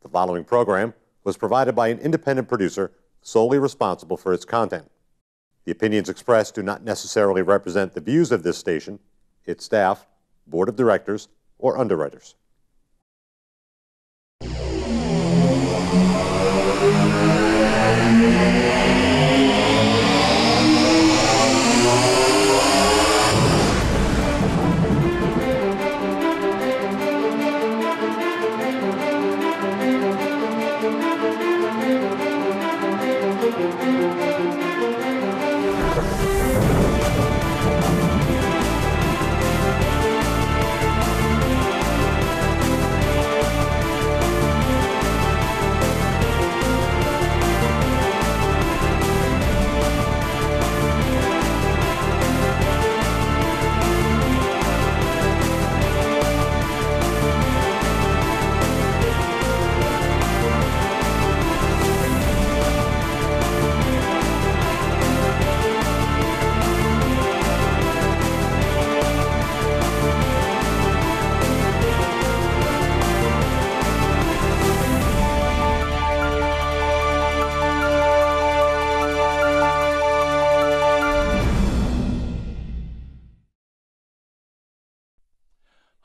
The following program was provided by an independent producer solely responsible for its content. The opinions expressed do not necessarily represent the views of this station, its staff, board of directors, or underwriters.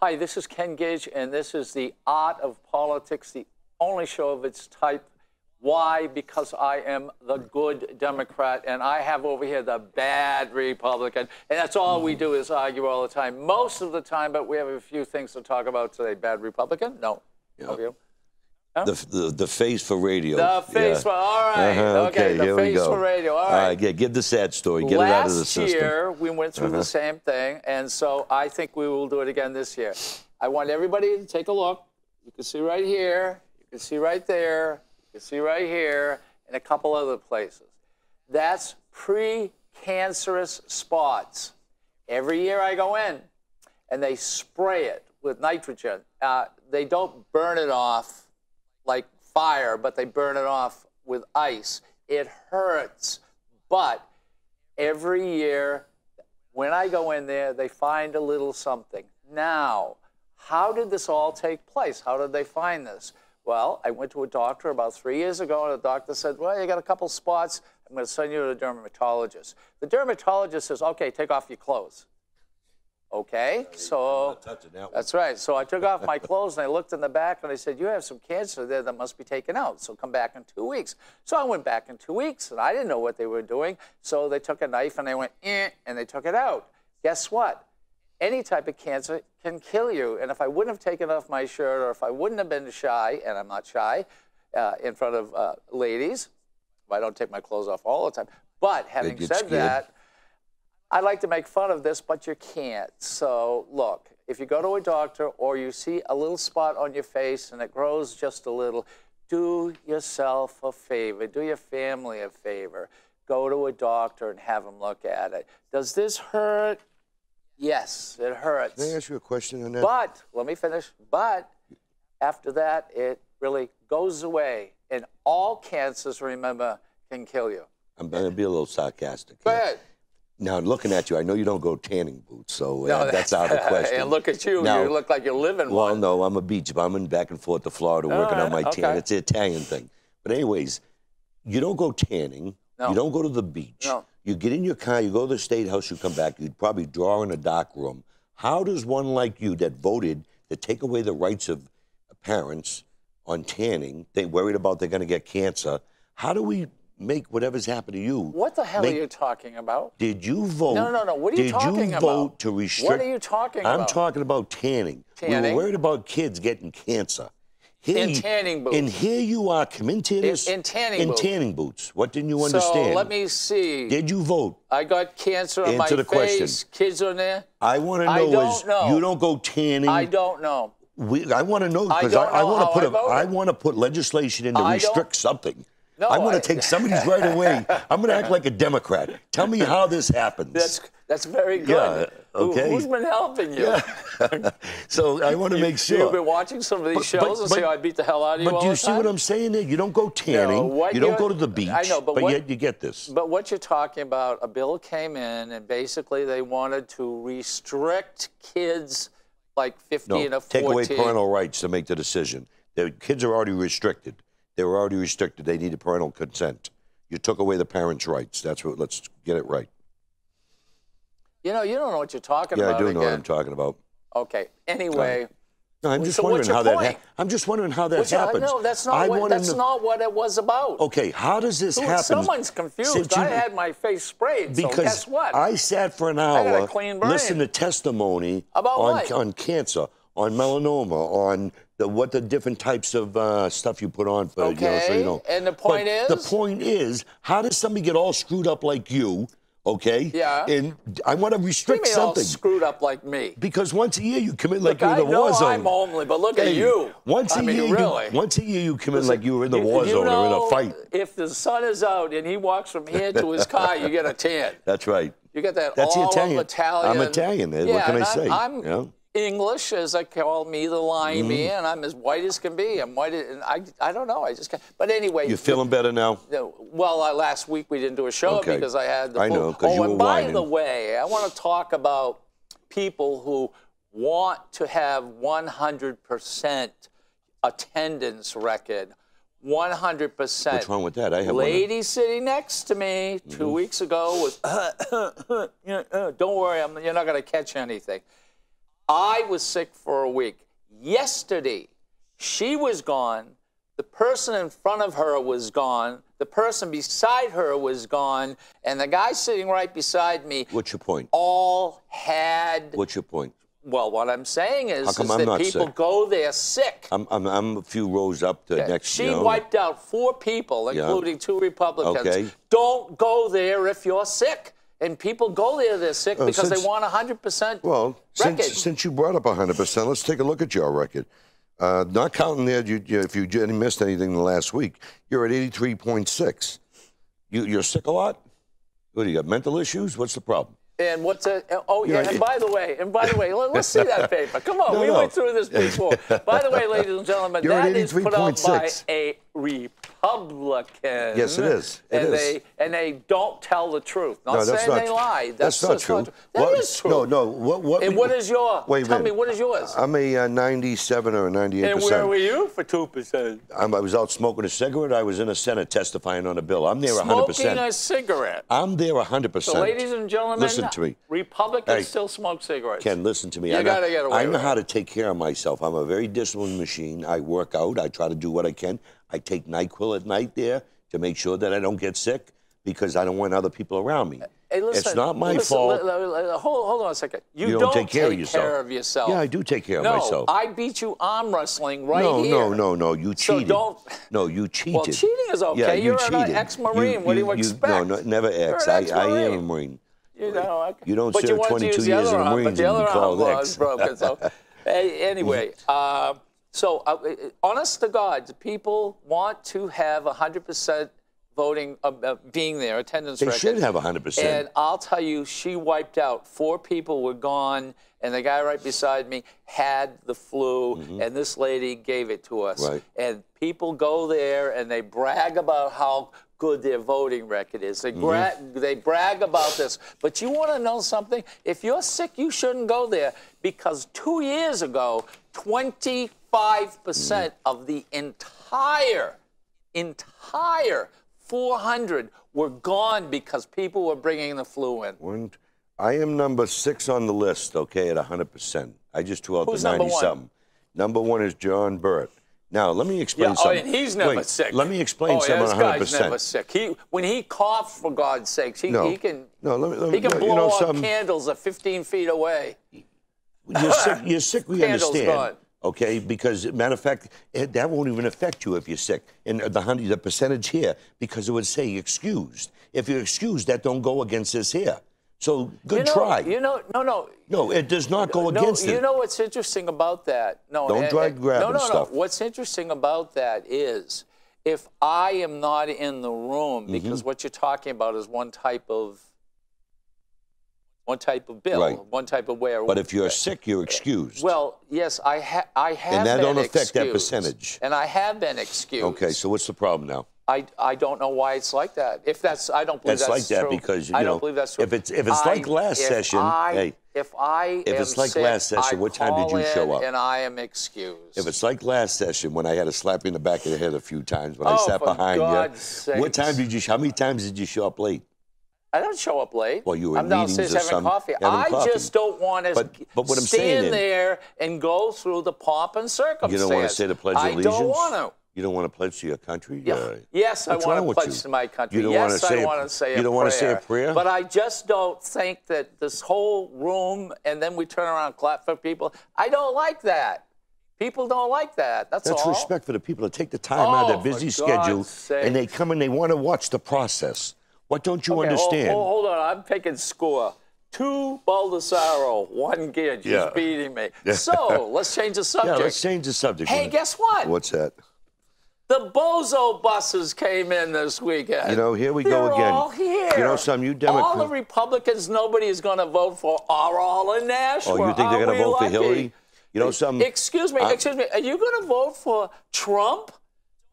Hi, this is Ken Gidge, and this is the Art of Politics, the only show of its type. Why? Because I am the good Democrat, and I have over here the bad Republican, and that's all we do is argue all the time. Most of the time, but we have a few things to talk about today. Bad Republican? No. Yeah. Of you? Huh? The face for radio. The face for, all right. Okay, the face for radio, all right. Yeah, give the sad story. Get it out of the system. Last year, we went through the same thing, and so I think we will do it again this year. I want everybody to take a look. You can see right here. You can see right there. You can see right here, and a couple other places. That's pre-cancerous spots. Every year I go in, and they spray it with nitrogen. They don't burn it off like fire, but they burn it off with ice. It hurts, but every year when I go in there, they find a little something. Now, how did this all take place? How did they find this? Well, I went to a doctor about 3 years ago, and the doctor said, well, you got a couple spots. I'm going to send you to a dermatologist. The dermatologist says, okay, take off your clothes. Okay, so that's right. So I took off my clothes and I looked in the back and I said, you have some cancer there that must be taken out. So come back in 2 weeks. So I went back in 2 weeks and I didn't know what they were doing. So they took a knife and they went, and they took it out. Guess what? Any type of cancer can kill you. And if I wouldn't have taken off my shirt, or if I wouldn't have been shy, and I'm not shy, in front of ladies, I don't take my clothes off all the time. But having said that, I like to make fun of this, but you can't. So look, if you go to a doctor or you see a little spot on your face and it grows just a little, do yourself a favor, do your family a favor. Go to a doctor and have them look at it. Does this hurt? Yes, it hurts. Can I ask you a question on that? But, let me finish, but after that, it really goes away. And all cancers, remember, can kill you. I'm going to be a little sarcastic. Go ahead. Now, looking at you, I know you don't go tanning boots, so no, that's out of question. And look at you. Now, you look like you're living one. Well, no, I'm a beach bum back and forth to Florida working on my tan. It's an Italian thing. But anyways, you don't go tanning. No. You don't go to the beach. No. You get in your car, you go to the State House, you come back, you'd probably draw in a dark room. How does one like you that voted to take away the rights of parents on tanning, they worried about they're going to get cancer, how do we make whatever's happened to you? What the hell are you talking about? Did you vote? No. What are you talking about? Did you vote to restrict? What are you talking about? I'm talking about tanning. We were worried about kids getting cancer. In tanning boots. And here you are, come into this. In tanning boots. In tanning boots. What didn't you understand? So let me see. Did you vote? I got cancer on my face. Question. Kids on there. I want to know you don't go tanning. I don't know. I want to know because I want to put legislation in to restrict something. No, I want to take somebody's right away. I'm going to act like a Democrat. Tell me how this happens. That's very good. Yeah, okay. Who's been helping you? Yeah. So I want to make sure. You've been watching some of these shows and say, I beat the hell out of you all the time? But do you see what I'm saying there? You don't go tanning. No, you don't go to the beach. I know, but yet you get this. But what you're talking about, a bill came in, and basically they wanted to restrict kids like 15 or 14. Take away parental rights to make the decision. The kids are already restricted. They were already restricted. They needed parental consent. You took away the parents' rights. That's what. Let's get it right. You know, you don't know what you're talking about. Yeah, I do know what I'm talking about. Okay. Anyway. No, I'm just wondering how that. I'm just wondering how that happens. No, that's not. Not what it was about. Okay, how does this happen? Someone's confused. I had my face sprayed. Because so guess what? I sat for an hour, I got a clean brain. listened to testimony about on cancer, on melanoma, on what the different types of stuff you put on for. Okay. So you know. And the point is. The point is, how does somebody get all screwed up like you? Okay. Yeah. And I want to restrict something. All screwed up like me. Because once a year you come in like you're in the war zone. I'm homely, but look at you. Once a year you come in like you were in the war zone or in a fight. If the sun is out and he walks from here to his car, you get a tan. That's right. You get that. That's all Italian. Italian. I'm Italian. Yeah, what can I say? I'm English, as I call me, the limey, and I'm as white as can be. I'm white, and I don't know. I just can't. But anyway. You feeling better now? Well, last week we didn't do a show because I had the. I know, because you were whining. By the way, I want to talk about people who want to have 100% attendance record. 100%. What's wrong with that? I have lady sitting next to me 2 weeks ago was. Don't worry, you're not going to catch anything. I was sick for a week. Yesterday, she was gone. The person in front of her was gone. The person beside her was gone. And the guy sitting right beside me. What's your point? All had. What's your point? Well, what I'm saying is that people go there sick. I'm a few rows up to next. She wiped out 4 people, including 2 Republicans. Okay. Don't go there if you're sick. And people go there, they're sick because they want 100% Well, record. Since you brought up 100%, let's take a look at your record. Not counting there, if you missed anything in the last week, you're at 83.6. You're sick a lot? What, do you got mental issues? What's the problem? And what's a, oh yeah, and by the way, let's see that paper. Come on, we went through this before. By the way, ladies and gentlemen, that is put out by a Republican. Yes, it is. And they don't tell the truth. Not saying they lie. That's not true. That is true. No. What? And what is your? Tell me, what is yours? I'm a 97 or a 98%. And where were you for 2%? I was out smoking a cigarette. I was in a Senate testifying on a bill. I'm there 100%. Smoking a cigarette. I'm there 100%. So, ladies and gentlemen, listen to me. Republicans still smoke cigarettes. Ken, listen to me. You gotta get away. I know how to take care of myself. I'm a very disciplined machine. I work out. I try to do what I can. I take NyQuil at night there to make sure that I don't get sick because I don't want other people around me. Hey, listen, it's not my fault. Hold on a second. You don't take care of yourself. Yeah, I do take care of myself. No, I beat you arm wrestling right here. No. You cheated. So No, you cheated. Well, cheating is okay. Yeah, You're an ex-Marine. What do you expect? No, never ex. I am a Marine. You know, you don't serve 22 years in the Marines and you call it ex. Broken. So, anyway, honest to God, people want to have 100% voting, being there, attendance record. They should have 100%. And I'll tell you, she wiped out. 4 people were gone, and the guy right beside me had the flu, and this lady gave it to us. Right. And people go there, and they brag about how good their voting record is. They brag about this. But you want to know something? If you're sick, you shouldn't go there, because 2 years ago, 25% of the entire 400 were gone because people were bringing the flu in. I am number 6 on the list, okay, at 100%. I just threw out the 90-something. Number 1 is John Burt. Now, let me explain something. And he's never sick. Let me explain something on 100%. This guy's never sick. When he coughs, for God's sakes, he can blow out candles at 15 feet away. You're sick, we understand. Gone. Okay, because matter of fact, that won't even affect you if you're sick. And the percentage here, because it would say excused. If you're excused, that don't go against this here. So good try. No, it does not go against it. You know what's interesting about that? Don't try grabbing stuff. What's interesting about that is if I am not in the room, because what you're talking about is one type of bill, right. one type of way. But if you're sick, you're excused. Well, yes, I have and that don't affect that percentage. And I have been excused. Okay, so what's the problem now? I don't know why it's like that. I don't believe that's like that true. because I don't believe that's true. If it's like last session, If it's like sick, last session, what time did you show up? And I am excused. If it's like last session when I had to slap you in the back of the head a few times when I sat behind you, what time did you? How many times did you show up late? I don't show up late. Well, you were I'm downstairs having coffee. I just don't want to stand there and go through the pomp and circumstance. You don't want to say the Pledge of Allegiance? I don't want to. You don't want to pledge to your country? Yeah. Yes, I want to pledge to my country. Yes, I want to say a prayer. You don't want to say a prayer? But I just don't think that this whole room, and then we turn around and clap for people. I don't like that. People don't like that. That's all. That's respect for the people that take the time out of their busy schedule, and they come and they want to watch the process. What don't you understand? Hold on. I'm taking score. 2 Baldasaro, 1 Gidge. He's beating me. So, let's change the subject. Yeah, let's change the subject. Hey, guess what? What's that? The bozo buses came in this weekend. You know, here we go again. They're all here. You know, you Democrats. All the Republicans nobody is going to vote for are all in Nashville. Oh, you think they're going to vote for Hillary? You know, Excuse me. Are you going to vote for Trump?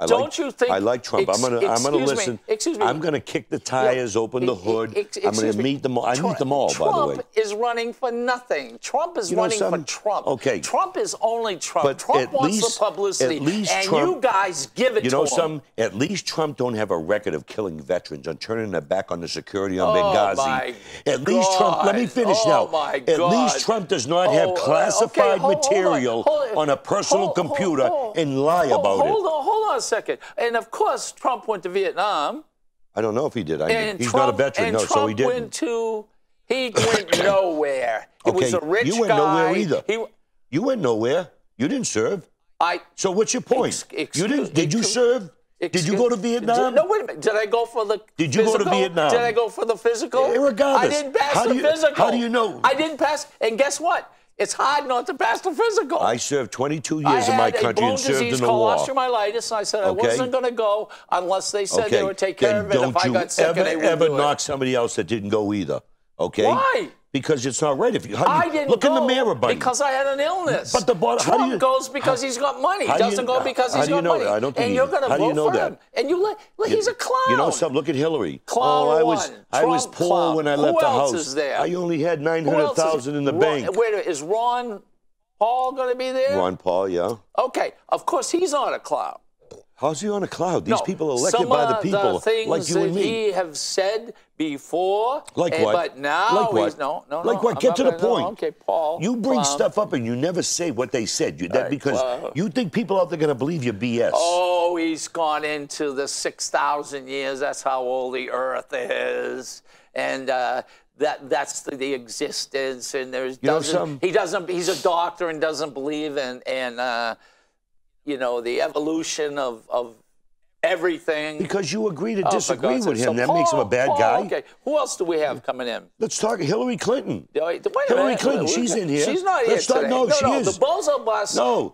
Don't you think? I like Trump. I'm gonna listen. Excuse me. I'm gonna kick the tires, open the hood. I'm gonna meet them all. I meet them all, by the way. Trump is running for nothing. Trump is running for Trump. Okay. Trump is only Trump. But Trump wants the publicity, and you guys give it to him. At least Trump don't have a record of killing veterans and turning their back on the security on Benghazi. At least Trump. Let me finish now. At least Trump does not have classified material on a personal computer and lie about it. Hold on a second. And of course, Trump went to Vietnam. I don't know if he did. He's not a veteran, so he didn't. He went nowhere. He was a rich guy. You went nowhere either. You went nowhere. You didn't serve. So what's your point? Did you serve? Did you go to Vietnam? No, wait a minute. Did I go for the physical? Did you go to Vietnam? Did I go for the physical? Regardless. I didn't pass the physical. How do you know? I didn't pass. And guess what? It's hard not to pass the physical. I served 22 years in my country and served in the war. I had a bone disease called osteomyelitis, and I said I wasn't going to go unless they said they would take care of it if I got sick, and they would do it. Don't you ever knock somebody else that didn't go either, okay? Why? Because it's not right. I didn't look go in the mirror, buddy. because I had an illness. But Trump goes because he's got money. He doesn't go because he's got money. I don't think and you're going to vote for him. And he's a clown. You know something? Look at Hillary. Clown I was poor when I left the house. Who else is there? I only had $900,000 in the bank. Wait a minute. Is Ron Paul going to be there? Ron Paul, yeah. Okay. Of course, he's on a cloud. How's he on a cloud? These people are elected by the people, like you and me. He have said before. Like what? But now he's no. Like what? Get to the point. Okay, Paul. You bring stuff up and you never say what they said. Because you think people out there are going to believe your BS. Oh, he's gone into the 6,000 years. That's how old the Earth is, and that's the existence. And he's a doctor and doesn't believe in the evolution of everything. Because you agree to disagree with him. That makes him a bad guy. Okay. Who else do we have coming in? Let's talk Hillary Clinton. Wait a Hillary minute. Clinton, she's in here. She's not here today. No, she is. The bozo bus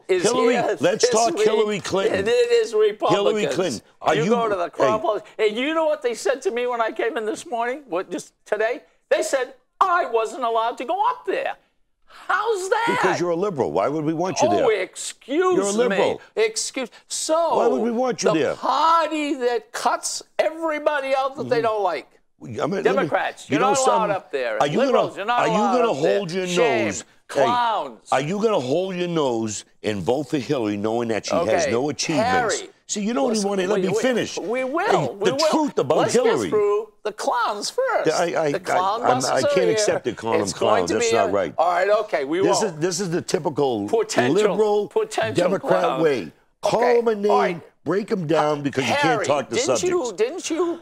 is Hillary, here. Let's talk Hillary Clinton. And it is Republicans. Hillary Clinton. You go to the Crown Politics. And you know what they said to me when I came in this morning? Just today? They said I wasn't allowed to go up there. How's that? Because you're a liberal. Why would we want you there? Oh, excuse me. You're a liberal. So, why would we want you there? The party that cuts everybody out that they don't like. Democrats, you're not allowed up there. Liberals, you're not allowed up there. Hold your Shame. nose? Clowns. Are you going to hold your nose and vote for Hillary knowing that she has no achievements? Harry, see, you don't even want to let me finish. We will. The truth about Hillary. Let's get through the clowns first. The clown buses I can't accept it calling them clowns. That's not right. All right, okay, we won't. This is the typical liberal Democrat clown way. Call them a name, break them down because you can't talk to subjects. Didn't you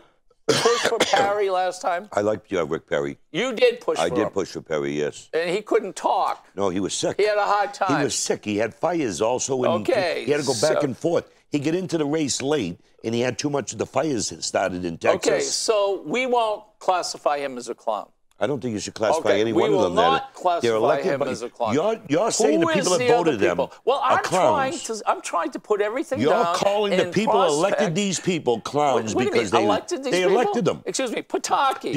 push for Perry last time? I like Rick Perry. You did push for him. I did push for Perry, yes. And he couldn't talk. No, he was sick. He had a hard time. He was sick. He had fires also. And he had to go back and forth. He got into the race late, and he had too much of the fires that started in Texas. Okay, so we won't classify him as a clown. I don't think you should classify any one of them. We will not classify him as a clown. You're saying the people that voted them are clowns. I'm trying to put everything down. You're calling the people who elected these people clowns because they elected them. Excuse me, Pataki.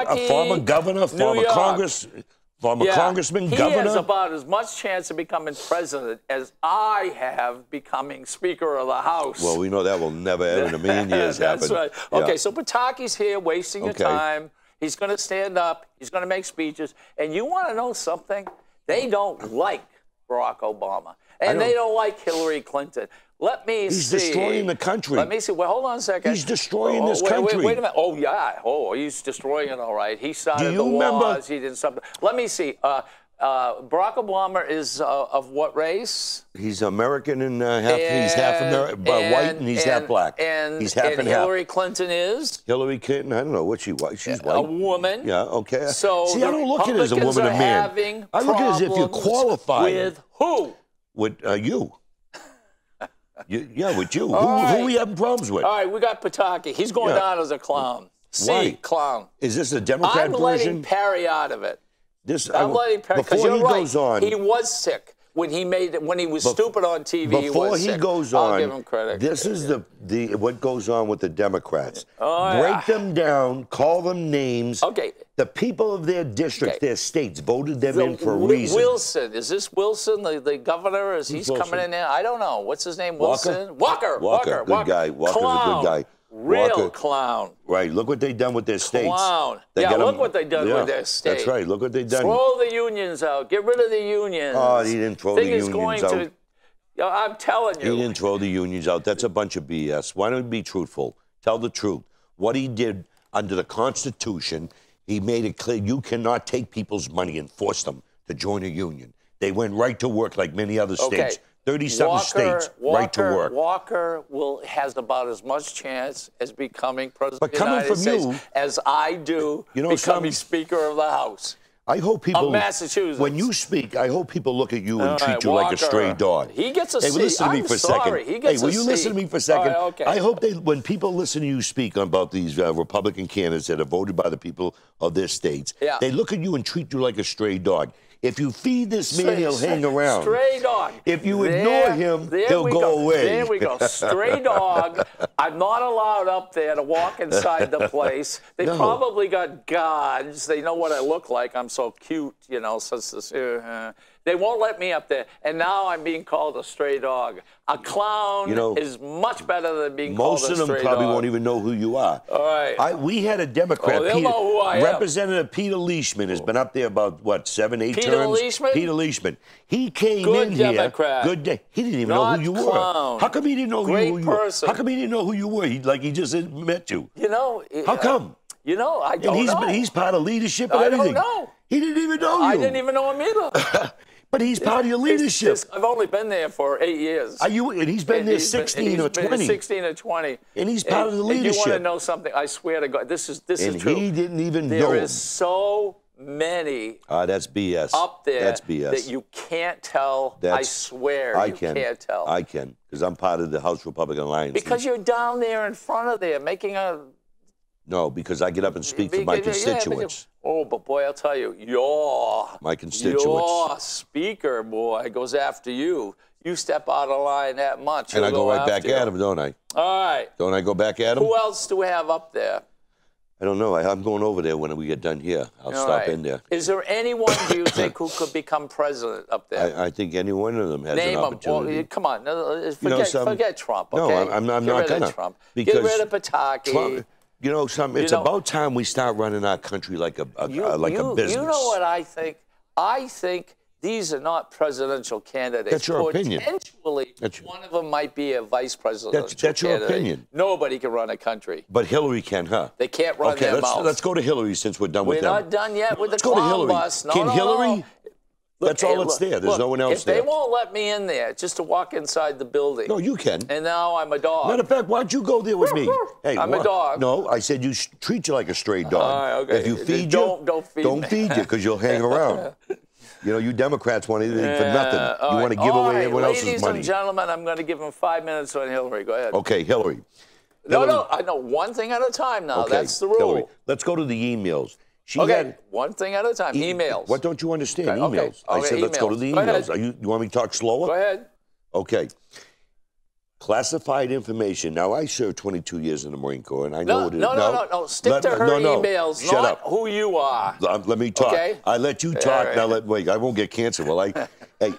A former governor, former congressman, governor. He has about as much chance of becoming president as I have becoming Speaker of the House. Well, we know that will never ever in a million years happen. That's right. Okay, so Pataki's here wasting your time. He's going to stand up. He's going to make speeches. And you want to know something? They don't like Barack Obama. And they don't like Hillary Clinton. Let me see. He's destroying the country. Let me see. Well, hold on a second. He's destroying this country. Wait a minute. Oh, yeah. Oh, he's destroying it, all right. He started the laws. He did something. Let me see. Barack Obama is of what race? He's American and he's half American, white, and he's half black. He's half and half. Hillary Clinton is? Hillary Clinton, I don't know what she was. She's white. A woman. Yeah, okay. So see, I don't look at it as a woman and man. I look at it as if you're qualified. With who? With you. Yeah, with you. Who are we having problems with? All right, we got Pataki. He's going down as a clown. Why? Clown. Is this a Democrat version? I'm letting Perry out of it. I'm letting Perry, because before you're he goes on, he was sick when he was stupid on TV. Before he goes on, I'll give him credit. This is the what goes on with the Democrats. Oh, break them down, call them names. Okay. The people of their districts, their states, voted them in for a reason. Wilson, is this Wilson, the governor? Is he coming in there? I don't know. What's his name? Wilson? Walker. Good guy. Walker's a good guy. Real clown. Right. Look what they've done with their states. Clown. Look what they've done with their states. That's right. Look what they've done. Throw the unions out. Get rid of the unions. Oh, he didn't throw the unions out. I'm telling you. He didn't throw the unions out. That's a bunch of BS. Why don't you be truthful? Tell the truth. What he did under the Constitution, he made it clear you cannot take people's money and force them to join a union. They went right to work like many other states. 30-something states, right to work. Walker has about as much chance as becoming president of the United States as I do becoming Speaker of the House. I hope people of Massachusetts. When you speak, I hope people look at you and treat you like a stray dog. He gets a seat. Hey, listen to me for a second. He gets will you listen to me for a second? Right, okay. I hope when people listen to you speak about these Republican candidates that are voted by the people of their states, they look at you and treat you like a stray dog. If you feed this man, he'll hang around. Stray dog. If you ignore him, he'll go away. There we go. Stray dog. I'm not allowed up there to walk inside the place. They probably got guards. They know what I look like. I'm so cute, since this. They won't let me up there. And now I'm being called a stray dog. A clown is much better than being called a stray dog. Most of them probably won't even know who you are. All right. We had a Democrat, they'll know who I am. Representative Peter Leishman has been up there about, 7, 8 Peter terms? Leishman? Peter Leishman. He came Good in Democrat. here. Good day. He didn't even know who you were. How come he didn't know who you were? How come he didn't know who you were? He just met you. How come? I don't know. He's part of leadership and everything. I don't know. He didn't even know you. I didn't even know him either. But he's part of your leadership. I've only been there for 8 years. And he's been there 16 or 20. 16 or 20. And he's part of the leadership. And you want to know something? I swear to God, this is true. And he didn't even know. There is so many that's BS. Up there that's BS. That you can't tell. I swear you can't tell. I can, because I'm part of the House Republican Alliance. Because you're down there in front of there making a... No, because I get up and speak for my constituents. But boy, I'll tell you, my constituents. Your speaker, boy, goes after you. You step out of line that much. And I go right back at him, don't I? All right. Don't I go back at him? Who else do we have up there? I don't know. I'm going over there when we get done here. I'll stop in there. Is there anyone, do you think, who could become president up there? I think any one of them has an opportunity. Well, come on. Forget Trump, okay? No, I'm not going to. Trump. Get rid of Pataki. Trump, it's about time we start running our country like a business. You know what I think? I think these are not presidential candidates. That's your opinion. Potentially, one of them might be a vice presidential That's your opinion. Nobody can run a country. But Hillary can, huh? They can't run their mouth. Let's go to Hillary since we're done with them. We're not done yet with the clown bus. Let's go to Hillary. Can Hillary? That's all that's there. There's no one else there. If they won't let me in there just to walk inside the building. No, you can. And now I'm a dog. Matter of fact, why'd you go there with me? Hey, I'm a dog. No, I said you treat you like a stray dog. All right, okay. If you feed don't feed you because you'll hang around. You Democrats want anything for nothing. You want to give away everyone else's money. Ladies and gentlemen, I'm going to give them 5 minutes on Hillary. Go ahead. Okay, Hillary. No, I know one thing at a time now. Okay, that's the rule. Hillary. Let's go to the emails. One thing at a time. Emails. What don't you understand? Okay, emails. I said, let's go to the emails. You want me to talk slower? Go ahead. Okay. Classified information. Now, I served 22 years in the Marine Corps, and I know what it is. No. Stick to her emails, Shut not up. who you are. Let me talk. Okay? I let you talk. Right. Now, wait, I won't get cancer, will I? Hey.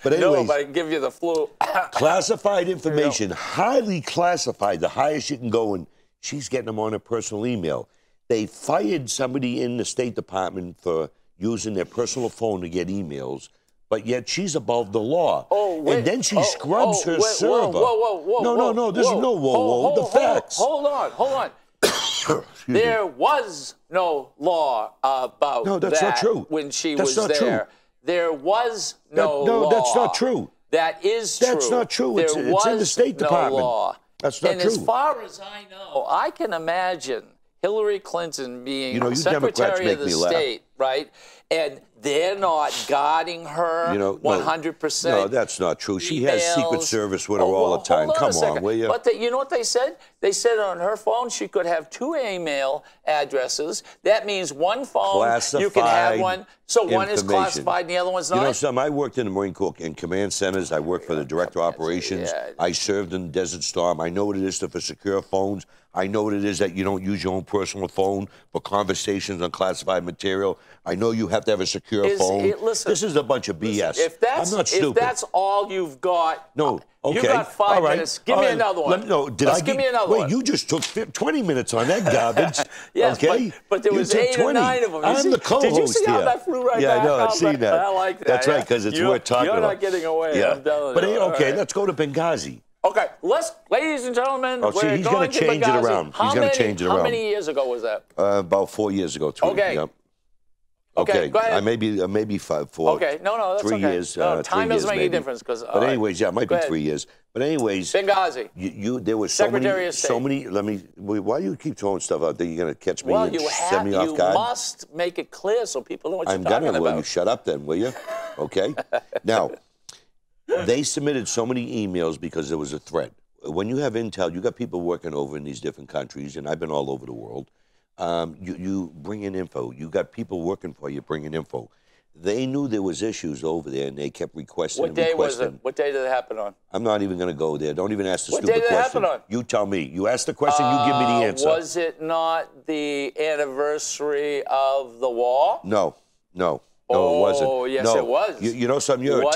But anyways. No, but I can give you the flu. Classified information, highly classified, the highest you can go, and she's getting them on her personal email. They fired somebody in the State Department for using their personal phone to get emails, but yet she's above the law. And then she scrubs her server. No, there's no whoa. The facts. Hold on. There was no law about no, that's that not true. when she that's was not there. True. There was no law. No, that's not true. That is true. That's not true. It's in the State Department. No law. That's not and true. And as far as I know, I can imagine Hillary Clinton being Secretary of the State, right? And they're not guarding her 100%. No, that's not true. She has Secret Service with her all the time. Come on, will you? But you know what they said? They said on her phone she could have 2 email addresses. That means one phone, you can have one. So one is classified and the other one's not? You know something? I worked in the Marine Corps in command centers. I worked for the Director of Operations. I served in Desert Storm. I know what it is to secure phones. I know what it is that you don't use your own personal phone for conversations on classified material. I know you have to have a secure phone. Listen, this is a bunch of BS. I'm not stupid. If that's all you've got, you got 5 minutes. Give me another one. Give me another one. Wait, you just took 20 minutes on that garbage. Yes, okay? but there was 8 or 9 of them. I'm the co-host here. Did you see how that flew right back? Yeah, I know. I've seen that. I like that. That's right, because it's worth talking about. You're not getting away. Yeah. I'm telling but you. Okay, let's go to Benghazi. Okay, ladies and gentlemen, he's going to change Benghazi. It around. He's going to change it around. How many years ago was that? About 4 years ago. Okay. Yep. Okay, go ahead. Maybe 4. Okay, no, that's 3 okay. years. Time doesn't make any difference. But anyways, it might be 3 years. But anyways, Benghazi. There was Secretary of State. so many. Why do you keep throwing stuff out there? You're going to catch me and send me off guard? You must make it clear so people know what you're talking about. Well, you shut up then, will you? Okay. Now, they submitted so many emails because there was a threat. When you have intel, you got people working over in these different countries, and I've been all over the world. You bring in info. You got people working for you bringing info. They knew there was issues over there, and they kept requesting. What day was it? What day did it happen on? I'm not even going to go there. Don't even ask the stupid question. What day did it happen on? You tell me. You ask the question, you give me the answer. Was it not the anniversary of the war? No, it wasn't. Oh, yes, no. it was. You know something? You're a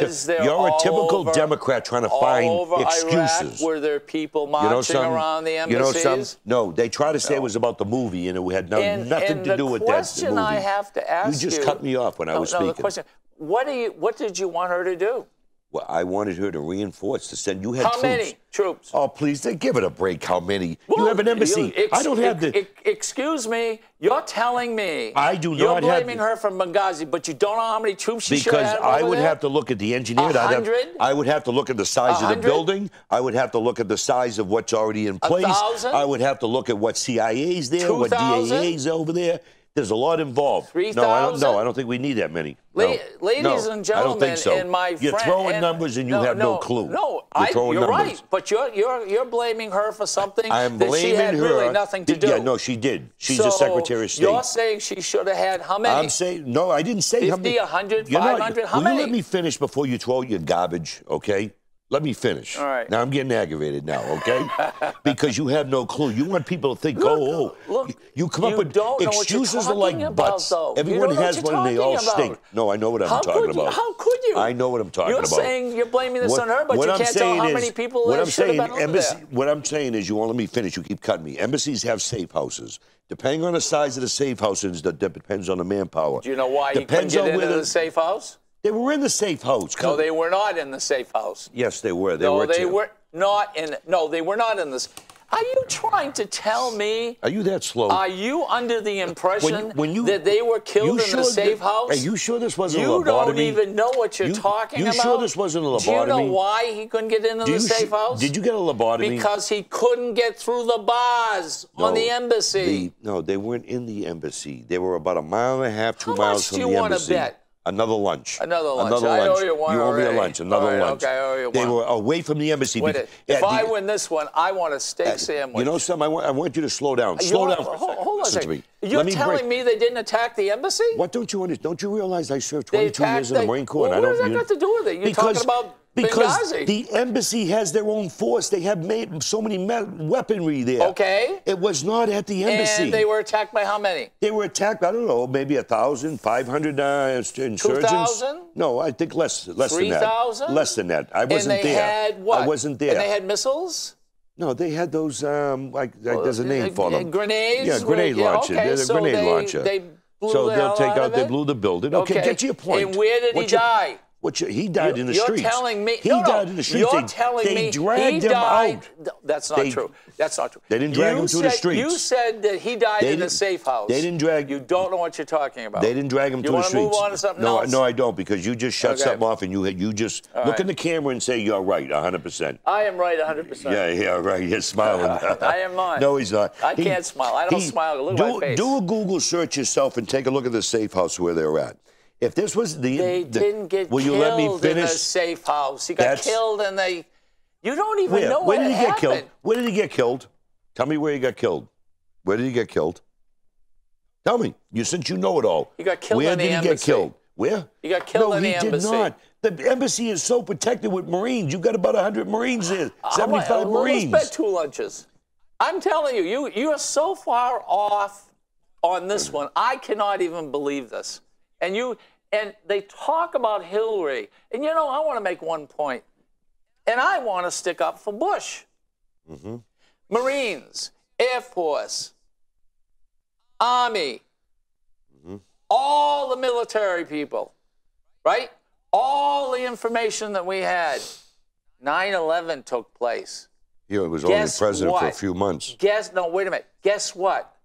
typical Democrat trying to find excuses. Iraq, were there people marching around the embassies? You know something? No, they try to say it was about the movie, and it had nothing to do with that movie. The question I have to ask you... You just cut me off when I was speaking. The question, what did you want her to do? Well, I wanted her to reinforce, to send. You had troops. How many troops? Oh, please, give it a break. How many? Well, you have an embassy. I don't have the... Excuse me. You're telling me... I do not have... You're blaming her from Benghazi, but you don't know how many troops she should have Because I would have to look at the engineer. 100? I would have to look at the size of the building. I would have to look at the size of what's already in place. 1,000? I would have to look at what CIA's there, 2,000? what DAA's over there. There's a lot involved. 3,000? No, I don't think we need that many. Ladies and gentlemen, I don't think so. and my friend, you're throwing numbers and you have no clue. No, you're right. But you're blaming her for something that she had really nothing to do. Yeah, no, she did. She's the Secretary of State. You're saying she should have had how many? I'm saying no. I didn't say 50, 100, 500. How many? Will you let me finish before you throw your garbage? Okay. Let me finish. All right. Now I'm getting aggravated now, okay? Because you have no clue. You want people to think, look, you come up with excuses like butts. Everyone has one and they all stink. No, I know what I'm talking about. How could you? I know what I'm talking about. You're saying you're blaming this on her, but you can't tell how many people should have been over there. What I'm saying is, you won't let me finish. You keep cutting me. Embassies have safe houses. Depending on the size of the safe houses, that depends on the manpower. Do you know why he couldn't get into the safe house? They were in the safe house. No, they were not in the safe house. Yes, they were. They were not in. No, they were not in this. Are you trying to tell me? Are you that slow? Are you under the impression that they were killed in the safe house? Are you sure this wasn't a lobotomy? You don't even know what you're talking about. You sure this wasn't a lobotomy? Do you know why he couldn't get into the safe house? Did you get a lobotomy? Because he couldn't get through the bars on the embassy. No, they weren't in the embassy. They were about 1.5 miles, 2 miles from the embassy. How much do you want to bet? Another lunch. Another lunch. I owe you one. You owe me a lunch. Another lunch. Okay, I owe you one. They were away from the embassy. If I win this one, I want a steak sandwich. You know something? I want you to slow down. Slow down for a second. Hold on a second. You're telling me they didn't attack the embassy? What don't you understand? Don't you realize I served 22 years in the Marine Corps? What does that got to do with it? You're talking about because Benghazi. The embassy has their own force. They have made so many weaponry there. Okay. It was not at the embassy. And they were attacked by how many? They were attacked, I don't know, maybe 1,500 insurgents. 2,000? No, I think less than that. 3,000? Less than that. I wasn't there. And they had what? I wasn't there. And they had missiles? No, they had those, there's a name for them. Grenades? Yeah, grenade launcher. Okay, They're a grenade launcher. They blew so the they'll hell take out of they it? blew the building. Okay, get to your point. And where did he die? He died in the streets. You're telling me he died in the streets. You're telling me they dragged him out. out. That's not true. That's not true. They didn't drag him to the streets. You said that he died in a safe house. They didn't drag. You don't know what you're talking about. They didn't drag him to the streets. You want to move on to something else? No, I don't, because you just shut something off and you just look in the camera and say you're right 100%. I am right 100%. Yeah, right. You're smiling. I am not. No, he's not. I can't smile. I don't smile. Look at my face. Do a Google search yourself and take a look at the safe house where they're at. If this was they didn't get will killed you let me finish? In a safe house. He got killed, and you don't even know where did he happened. get killed? Where did he get killed? Tell me where he got killed. Where did he get killed? Tell me. Since you know it all. He got killed in in the embassy. Where did he get killed? Where? He got killed in the embassy. No, he did not. The embassy is so protected with Marines. You got about 100 Marines there. 75 Marines. Let's bet 2 lunches. I'm telling you, you are so far off on this one. I cannot even believe this. And they talk about Hillary. And, I want to make one point. And I want to stick up for Bush. Mm-hmm. Marines, Air Force, Army, all the military people, right? All the information that we had. 9/11 took place. He was only president for a few months. No, wait a minute. Guess what?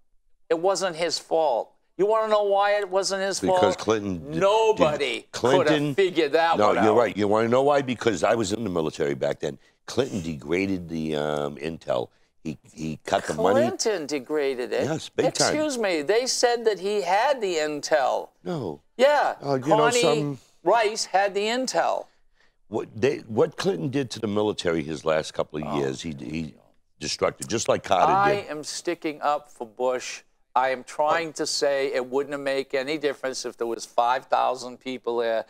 It wasn't his fault. You want to know why it wasn't his fault? Because Clinton. Nobody could have figured that one out. No, you're right. You want to know why? Because I was in the military back then. Clinton degraded the intel. He cut the money. Clinton degraded it. Yes, big time. Excuse me. They said that he had the intel. No. Yeah. Connie Rice had the intel. What Clinton did to the military his last couple of years, he destructed, just like Carter did. I am sticking up for Bush. I am trying to say it wouldn't make any difference if there was 5,000 people there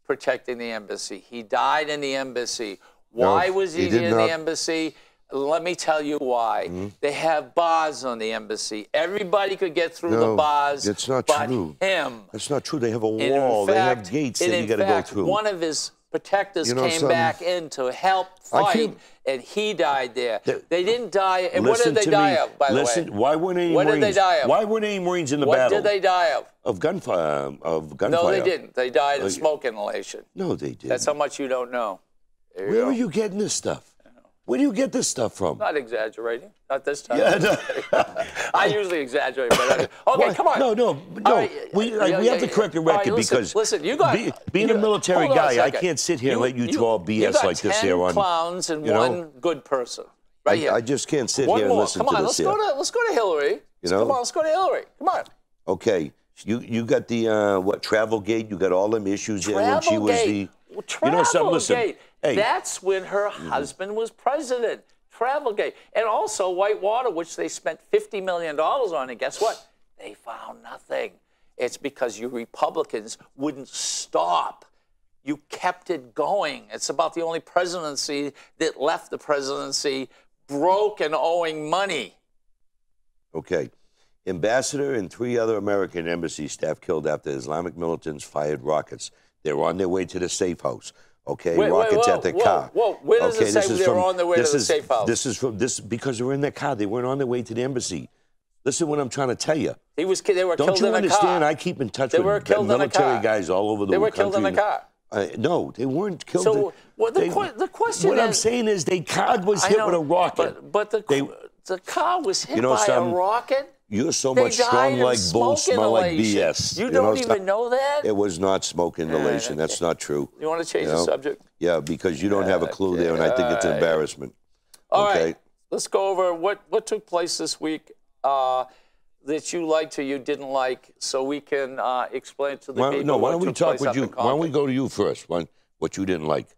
protecting the embassy. He died in the embassy. Why was he in the embassy? Let me tell you why. They have bars on the embassy. Everybody could get through the bars. It's not true. Him. That's not true. They have a wall. They have gates that you got to go through. One of his protectors came back in to help fight, and he died there. They didn't die. And what did they die of, by the way? Why weren't any Marines? What did they die of? Why weren't any Marines in the battle? What did they die of? Of gunfire. No, they didn't. They died of smoke inhalation. No, they didn't. That's how much you don't know. Where are you getting this stuff? Where do you get this stuff from? Not exaggerating. Not this time. Yeah, no. I usually exaggerate, but okay, come on. No. Right, we have to correct the record because you got being a military guy, I can't sit here and let you draw BS like this here on. 10 clowns and one good person. Right here. I just can't sit here and listen to this. Come on, let's go to Hillary. Come on, let's go to Hillary. Come on. Okay, you got the Travelgate. You got all them issues there when she was the. Travelgate. Hey. That's when her husband was president. Travelgate. And also Whitewater, which they spent $50 million on. And guess what? They found nothing. It's because you Republicans wouldn't stop. You kept it going. It's about the only presidency that left the presidency broke and owing money. Okay. Ambassador and 3 other American embassy staff killed after Islamic militants fired rockets. They were on their way to the safe house. Okay, rockets at their car. Where does it say they were on their way to the safe house? This is because they were in their car. They weren't on their way to the embassy. Listen to what I'm trying to tell you. They were killed in a car. Don't you understand? I keep in touch with military guys all over the country. They were killed in a car. No, they weren't killed. So the question what I'm saying is their car was hit with a rocket. But the car was hit by a rocket? You're so much strong like bull, smell like BS. You don't even know that? It was not smoke inhalation. Okay. That's not true. You want to change the subject? Yeah, because you don't have a clue there, and I think it's an embarrassment. All right. Let's go over what took place this week that you liked or you didn't like, so we can explain to the people. No, why don't we talk with you? Why don't we go to you first? What you didn't like?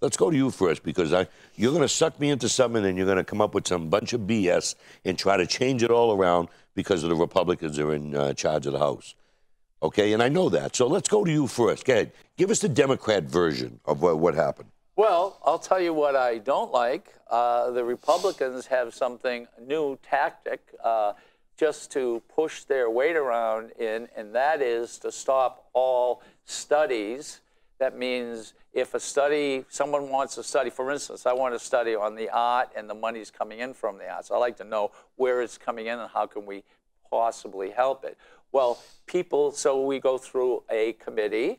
Let's go to you first, because you're going to suck me into something, and you're going to come up with some bunch of BS and try to change it all around because of the Republicans are in charge of the House. Okay, and I know that. So let's go to you first. Go ahead. Give us the Democrat version of what happened. Well, I'll tell you what I don't like. The Republicans have something new tactic just to push their weight around in, and that is to stop all studies That means if a study, someone wants to study, for instance, I want to study on the art and the money's coming in from the arts. I like to know where it's coming in and how can we possibly help it. Well, so we go through a committee.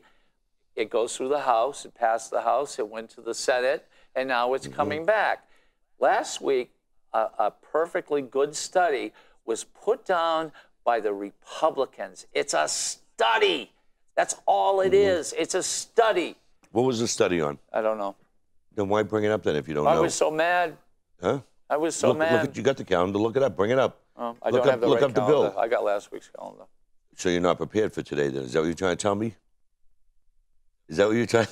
It goes through the House, it passed the House, it went to the Senate, and now it's coming back. Last week, a perfectly good study was put down by the Republicans. It's a study. That's all it is. It's a study. What was the study on? I don't know. Then why bring it up then if you don't know? I was so mad. Huh? I was so mad. Look, you got the calendar. Look it up. Bring it up. I don't have the right calendar. The bill. I got last week's calendar. So you're not prepared for today then? Is that what you're trying to tell me? Is that what you're trying?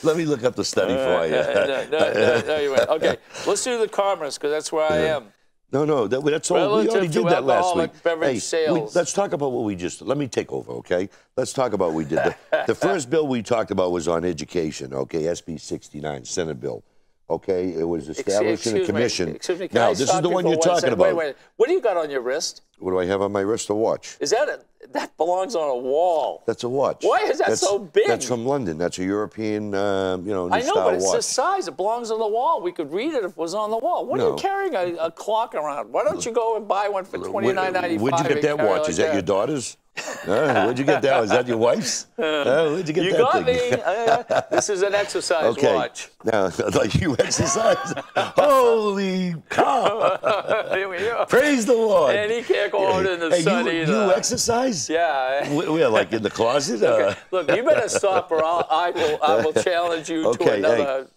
Let me look up the study for you. No, you went. Okay, let's do the commerce because that's where I am. No, that's all. We already did that last week. Beverage sales. Let's talk about what we just. Let me take over, okay? Let's talk about what we did. The first bill we talked about was on education, okay? SB 69, Senate bill. Okay, it was establishing a commission. Excuse me, now, this is the one you're talking about. Wait. What do you got on your wrist? What do I have on my wrist? A watch. Is that that belongs on a wall? That's a watch. Why is that so big? That's from London. That's a European, I know, but it's this size. It belongs on the wall. We could read it if it was on the wall. What are you carrying a clock around? Why don't you go and buy one for $29.95? Where'd you get that watch? Is that your daughter's? Where'd you get that? Is that your wife's? Where'd you get that thing? You got me. This is an exercise watch. Now, like you exercise? Holy cow! Here we go. Praise the Lord. And he can't go out in the sun either. You exercise? Yeah. We're like in the closet? Okay. Look, you better stop or I will challenge you to another...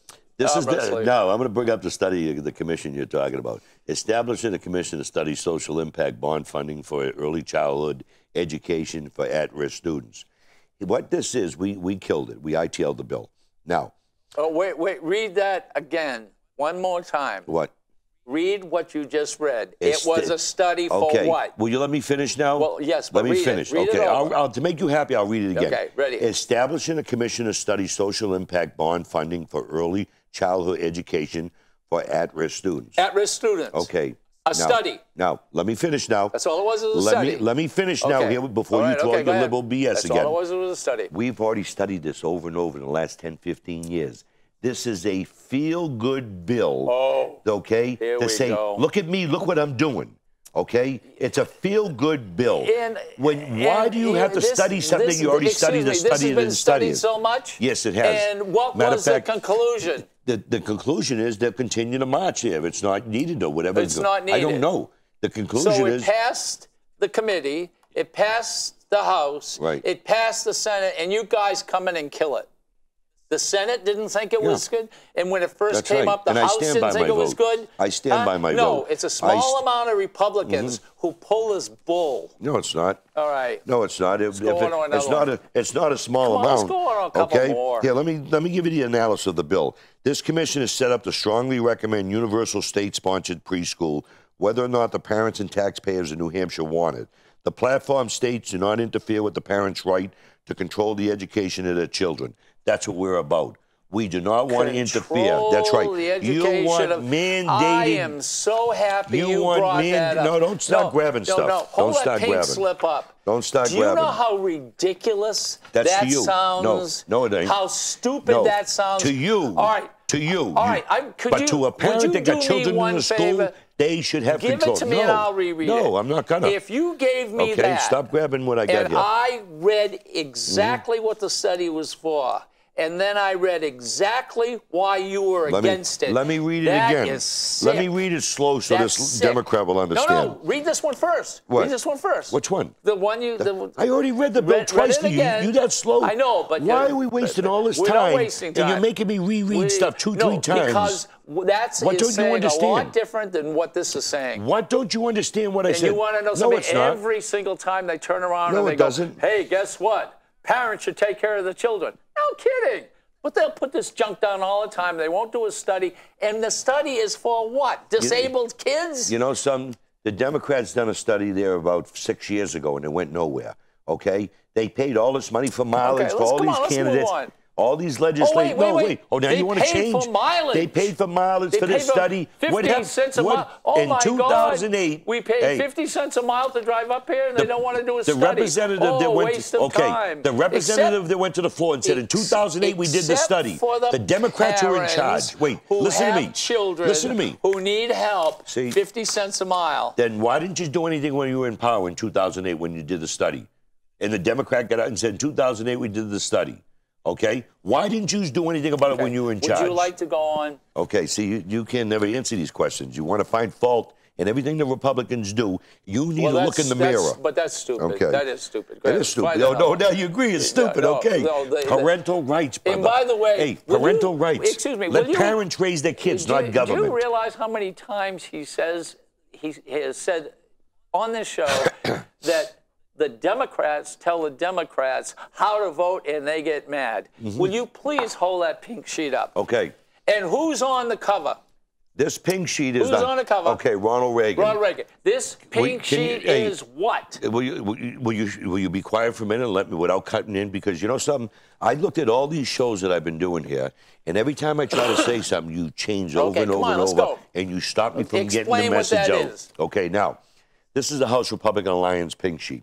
No, I'm going to bring up the study, the commission you're talking about. Establishing a commission to study social impact bond funding for early childhood education for at-risk students. What this is, we killed it. We ITL'd the bill. Now. Oh, wait. Read that again. One more time. What? Read what you just read. It was a study for what? Will you let me finish now? Well, yes, but let me finish. Read it over. To make you happy, I'll read it again. Okay, ready. Establishing a commission to study social impact bond funding for early childhood education for at-risk students. At-risk students. Okay. Study. Now, let me finish now. That's all it was a study. Let me finish now here before you talk your liberal BS That's again. That's all it was a study. We've already studied this over and over in the last 10, 15 years. This is a feel-good bill, okay, here we go. Look at me, look what I'm doing, okay? It's a feel-good bill. Why do you have to study something you already studied to study it and study it? This has been studied so much? Yes, it has. And what was the conclusion? The conclusion is they'll continue to march here. It's not needed or whatever. It's not needed. I don't know. The conclusion is... So it passed the committee, it passed the House, it passed the Senate, and you guys come in and kill it. The Senate didn't think it was good, and when it first came up, the House didn't think it was good. I stand by my vote. No, it's a small amount of Republicans who pull this bull. No, it's not. All right. No, it's not. It's not a small amount. Let's go on a couple more. Here, let me give you the analysis of the bill. This commission is set up to strongly recommend universal state-sponsored preschool, whether or not the parents and taxpayers in New Hampshire want it. The platform states do not interfere with the parents' right to control the education of their children. That's what we're about. We do not want to interfere. That's right. You want mandated. I am so happy you brought that up. No, don't start grabbing stuff. No, hold that pink slip up. Don't start grabbing. Do you know how ridiculous that sounds? No, it ain't. How stupid that sounds? To you. All right. To you. All right. But to a parent that got children in the school, they should have control. Give it to me and I'll reread it. No, I'm not gonna. If you gave me that. Okay, stop grabbing what I got here. And I read exactly what the study was for. And then I read exactly why you were against it. Let me read it again. Is sick. Let me read it slow so this Democrat will understand. No, read this one first. What? Read this one first. Which one? The one you... I already read the bill twice. You that slow? I know, but... Why are we wasting all this time? We're not wasting time. And you're making me reread stuff two, 3 times. Because that's saying a lot different than what this is saying. What don't you understand what I said? And you want to know something? Every single time they turn around and they go, hey, guess what? Parents should take care of the children. No kidding. But they'll put this junk down all the time. They won't do a study. And the study is for what? Disabled kids? You know something? The Democrats done a study there about 6 years ago, and it went nowhere, okay? They paid all this money for mileage for all these candidates. All these legislators. Wait. Oh, now you want to change? They paid for mileage. They paid for mileage for this study. 50 cents a mile. Oh, in my 2008, God. We paid 50 cents a mile to drive up here, and they don't want to do a study. The representative that went waste of time. The representative that went to the floor and said, in 2008, we did the study. The Democrats were in charge. Wait, listen to me. Children listen to me. Who need help, 50 cents a mile. Then why didn't you do anything when you were in power in 2008 when you did the study? And the Democrat got out and said, in 2008, we did the study. Okay? Why didn't you do anything about it when you were in charge? Would you like to go on? Okay, see, you can never answer these questions. You want to find fault in everything the Republicans do. You need to look in the mirror. But that's stupid. Okay. That is stupid. That is stupid. No, you agree. It's stupid. Okay. Parental rights, brother. And by the way, hey, parental rights. Excuse me. Let parents raise their kids, not government. Do you realize how many times he has said on this show that the Democrats tell the Democrats how to vote and they get mad? Will you please hold that pink sheet up? Okay. And who's on the cover? This pink sheet is Who's on the cover? Okay, Ronald Reagan. Ronald Reagan. This pink sheet is what? Will you be quiet for a minute and let me, without cutting in? Because you know something? I looked at all these shows that I've been doing here, and every time I try to say something, you change over and over and over, and you stop me from getting the message out. Okay, now, this is the House Republican Alliance pink sheet.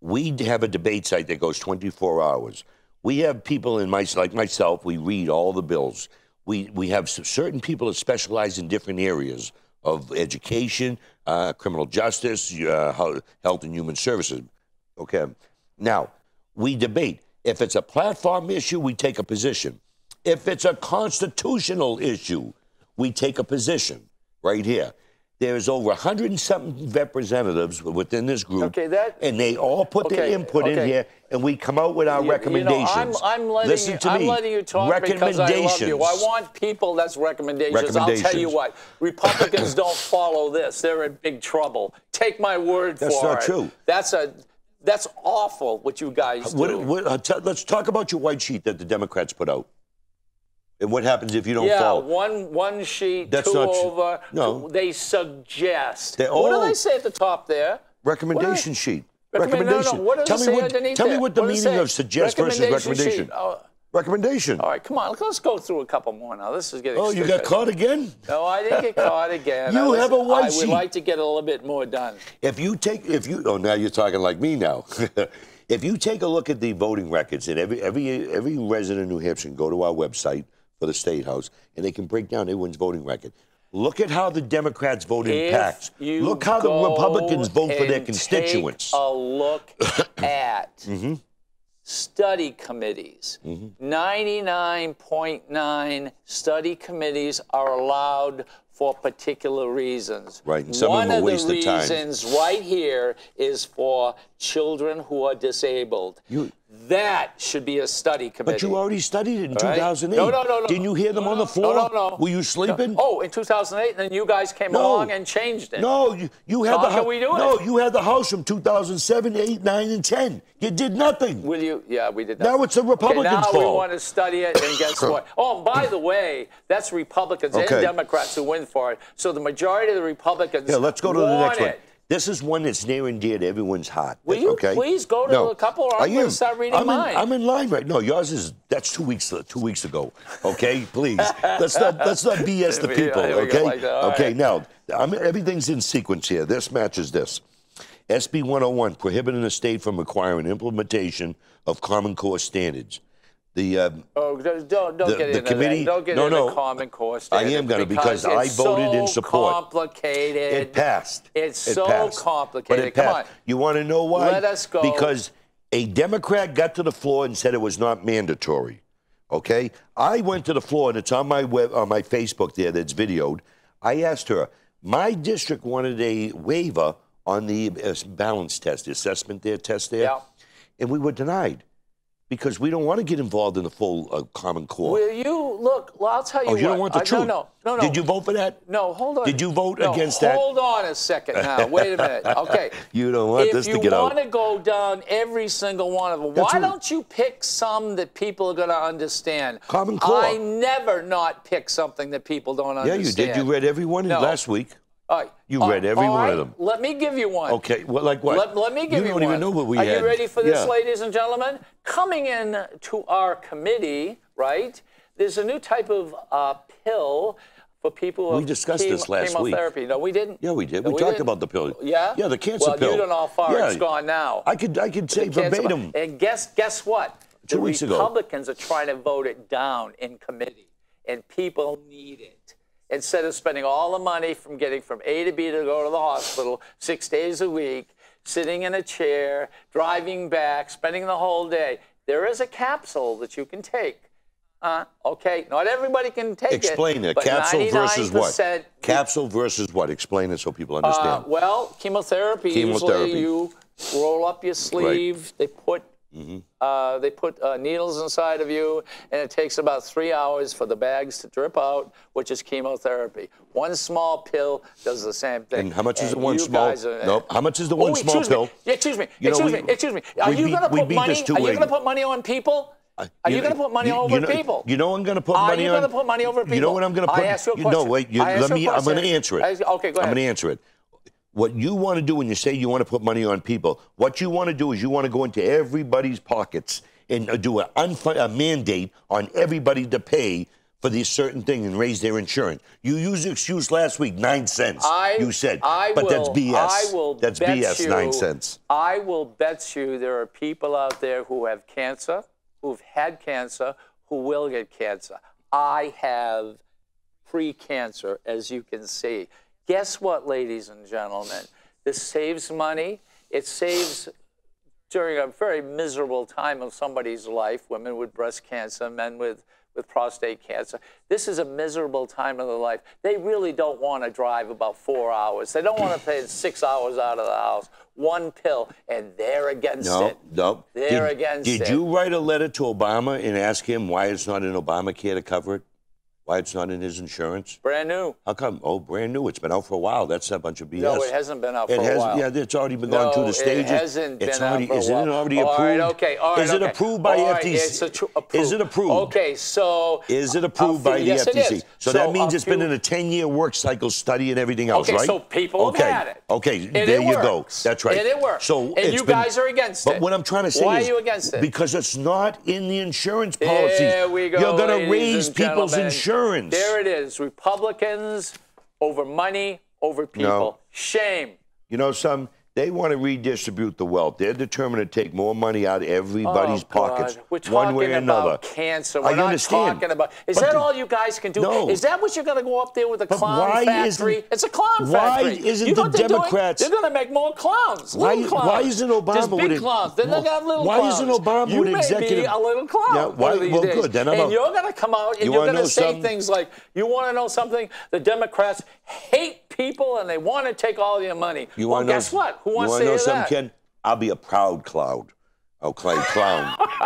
We have a debate site that goes 24 hours. We have people like myself, we read all the bills. We have certain people that specialize in different areas of education, criminal justice, health and human services. Okay. Now, we debate. If it's a platform issue, we take a position. If it's a constitutional issue, we take a position right here. There's over 100 and something representatives within this group, and they all put their input in here, and we come out with our recommendations. I'm letting you talk because I love you. I want people that's recommendations. I'll tell you what, Republicans don't follow this. They're in big trouble. Take my word for it. That's not true. That's awful what you guys do. Let's talk about your white sheet that the Democrats put out. And what happens if you don't follow? Yeah, one sheet, two over. No. They suggest. What do they say at the top there? Recommendation sheet. Recommendation. No, what does it say underneath Tell me what the meaning of suggest versus recommendation. Recommendation. All right, come on. Let's go through a couple more now. This is getting stupid. You got caught again? No, I didn't get caught again. You have a white sheet. I would like to get a little bit more done. Now you're talking like me now. If you take a look at the voting records, and every resident of New Hampshire can go to our website for the State House, and they can break down everyone's voting record. Look at how the Democrats vote in packs. Look how the Republicans vote for their constituents. Take a look at study committees. 99.9 study committees are allowed for particular reasons. Right, and some of them are a waste of time. One of the reasons right here is for children who are disabled. That should be a study committee. But you already studied it in 2008. No. Didn't you hear them on the floor? No. Were you sleeping? No. Oh, in 2008, and then you guys came along and changed it. No, you had the House. No, you had the House from 2007, 8, 9, and 10. You did nothing. Will you? Yeah, we did nothing. Now it's the Republicans' fault. Now we want to study it, and guess what? Oh, by the way, that's Republicans and Democrats who win for it. So the majority of the Republicans let's go to the next one. it. This is one that's near and dear to everyone's heart. Will you please go to a couple, or I'm going to start reading mine. I'm in line right now. Yours that's 2 weeks ago. Okay, please. Let's not BS the people. Okay. Now everything's in sequence here. This matches this. SB 101 prohibiting the state from requiring implementation of Common Core standards. Don't get into Common Core standards. I am going to because I voted in support. It's so complicated. It passed. It's so complicated. But it passed. Come on. You want to know why? Let us go. Because a Democrat got to the floor and said it was not mandatory. Okay? I went to the floor, and it's on my Facebook there that's videoed. I asked her, my district wanted a waiver on the balance test, the assessment test there. Yeah. And we were denied. Because we don't want to get involved in the full Common Core. Will you look? Well, I'll tell you what. You don't want the truth? No. Did you vote for that? No, hold on. Did you vote against that? Hold on a second now. Wait a minute. Okay. You don't want this to get out. If you want to go down every single one of them, why don't you pick some that people are going to understand? Common Core. I never not pick something that people don't understand. Yeah, you did. You read every one last week. All right. You read every one of them. Let me give you one. Okay, well, like what? Let me give you one. You don't even know what we had. Are you ready for this, ladies and gentlemen? Coming in to our committee, right, there's a new type of pill for people who We discussed this last week. Chemotherapy. No, we didn't. Yeah, we did. We talked about the pill. Yeah? Yeah, the cancer pill. Well, you don't know how far it's gone now. I could say verbatim. And guess what? 2 weeks ago. The Republicans are trying to vote it down in committee, and people need it. Instead of spending all the money from getting from A to B to go to the hospital 6 days a week, sitting in a chair, driving back, spending the whole day, there is a capsule that you can take. Okay, not everybody can take Explain it. Capsule versus what? Capsule versus what? Explain it so people understand. Well, chemotherapy. Usually you roll up your sleeve. Right. They put needles inside of you, and it takes about 3 hours for the bags to drip out, which is chemotherapy. One small pill does the same thing. And how much is the one small? Nope. How much is the one small pill? Excuse me. Excuse me. Are you going to put money? Are you going to put money on people? Are you going to put money over people? You know I'm going to put money on. Are you going to put money over people? You know what I'm going to put? I asked you a question. No, wait. I'm going to answer it. Okay, go ahead. I'm going to answer it. What you want to do when you say you want to put money on people, what you want to do is you want to go into everybody's pockets and do a mandate on everybody to pay for this certain thing and raise their insurance. You used the excuse last week, 9 cents. You said, but that's BS. That's BS, 9 cents. I will bet you there are people out there who have cancer, who've had cancer, who will get cancer. I have pre-cancer, as you can see. Guess what, ladies and gentlemen? This saves money. It saves during a very miserable time of somebody's life, women with breast cancer, men with prostate cancer. This is a miserable time of their life. They really don't want to drive about 4 hours. They don't want to pay 6 hours out of the house. One pill, and they're against it. No. They're against it. Did you write a letter to Obama and ask him why it's not in Obamacare to cover it? Why it's not in his insurance? Brand new. How come? Oh, brand new. It's been out for a while. That's a bunch of BS. No, it hasn't been out for a while. Yeah, it's already been gone through the stages. It hasn't been out for a while. Isn't it already approved? All right, okay. Is it approved by FTC? Approved. Is it approved? Okay, so... Is it approved by the FTC? It is. So that means it's been in a 10-year work cycle study and everything else, right? Okay, so people have had it. Okay, there you go. That's right. And it works. And you guys are against it. But what I'm trying to say is... Why are you against it? Because it's not in the insurance policies. There we go, You're going to raise people's insurance. There it is. Republicans over money, over people. No. Shame. You know, they want to redistribute the wealth. They're determined to take more money out of everybody's pockets, one way or another. We're talking about cancer. We're not talking about... Is that all you guys can do? No. Is that what you're going to go up there with a clown factory? It's a clown factory. Why isn't the Democrats... They're going to make more clowns. Why isn't Obama with big clowns. They're not going to have little clowns. Why isn't Obama with executive... You may be a little clown. Yeah, well, good. Then and you're going to come out and you're going to say things like, you want to know something? The Democrats hate people and they want to take all your money. Well, guess what? Who wants to hear that? Ken, I'll be a proud clown. Okay,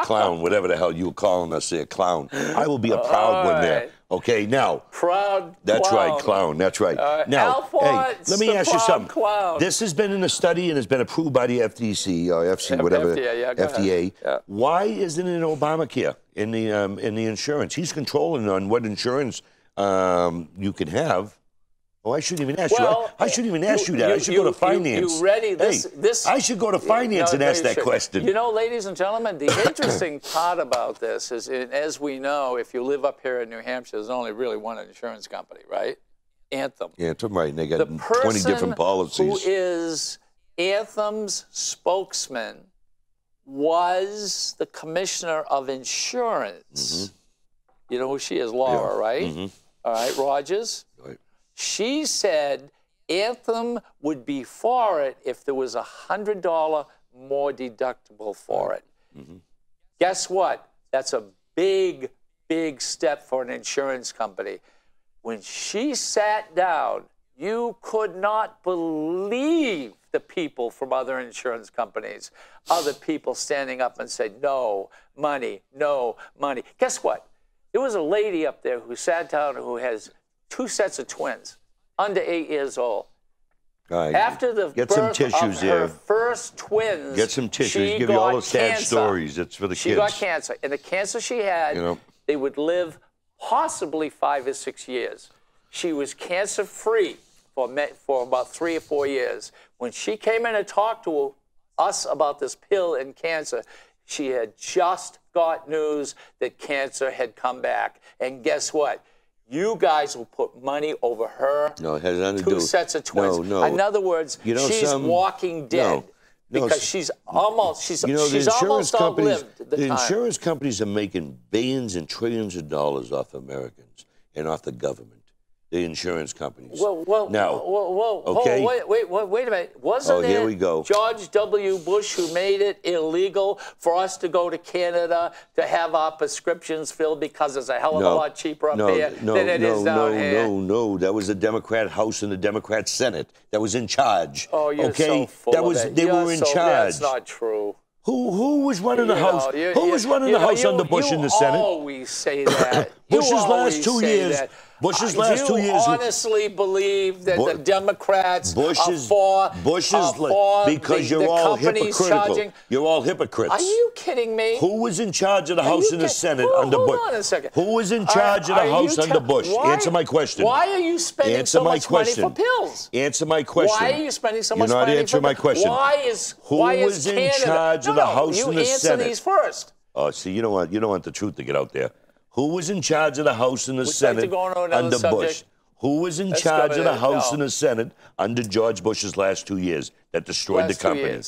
clown, whatever the hell you were calling us there, clown. I will be a proud one there. Okay, now. Proud That's clown. right, clown. That's right. Now, hey, let me ask you something. Clown. This has been in a study and has been approved by the FTC or FC, whatever. FDA. Yeah. Why isn't it in Obamacare in the insurance? He's controlling on what insurance you can have. Oh, I shouldn't even ask you. I shouldn't even ask you that. I should go to finance. You ready? I should go to finance and ask that question. You know, ladies and gentlemen, the interesting part about this is, as we know, if you live up here in New Hampshire, there's only really one insurance company, right? Anthem. Anthem, right. And they got 20 different policies. The person who is Anthem's spokesman was the commissioner of insurance. Mm-hmm. You know who she is, Laura, right? Mm-hmm. All right, Rogers. Right. She said Anthem would be for it if there was $100 more deductible for it. Mm-hmm. Guess what? That's a big, big step for an insurance company. When she sat down, you could not believe the people from other insurance companies, other people standing up and said, no money, no money. Guess what? There was a lady up there who sat down who has 2 sets of twins, under 8 years old. After the birth of her first twins, get some tissues. Give you all the sad stories. It's for the kids. She got cancer, and the cancer she had, they would live possibly 5 or 6 years. She was cancer-free for about 3 or 4 years. When she came in and talked to us about this pill and cancer, she had just got news that cancer had come back. And guess what? You guys will put money over her. No, it has nothing to do. 2 sets of twins. No. In other words, she's walking dead. Because she's almost, she's almost outlived the time. Insurance companies are making billions and trillions of dollars off Americans and off the government. The insurance companies. Okay. Wait a minute. Wasn't here we go. George W. Bush who made it illegal for us to go to Canada to have our prescriptions filled because it's a hell of a lot cheaper up there than it is down here? No. That was the Democrat House and the Democrat Senate that was in charge. Oh, you're so full of it. They were in charge. That's not true. Who was running the House? Who was running the House under Bush in the Senate? You always say that. Bush's last 2 years. Bush's last 2 years. Do you honestly believe that the Democrats are for because you're all hypocritical. You're all hypocrites. Are you kidding me? Who was in charge of the House and the Senate under Bush? Hold on a second. Who was in charge of the House under Bush? Answer my question. Why are you spending so much money for pills? Answer my question. Why are you spending so much money for pills? You're not answering my question. Who was in charge of the House and the Senate? You answer these first. Oh, see, you don't want the truth to get out there. Who was in charge of the House and the Senate under Bush? Who was in charge of the House and the Senate under George Bush's last 2 years that destroyed the company,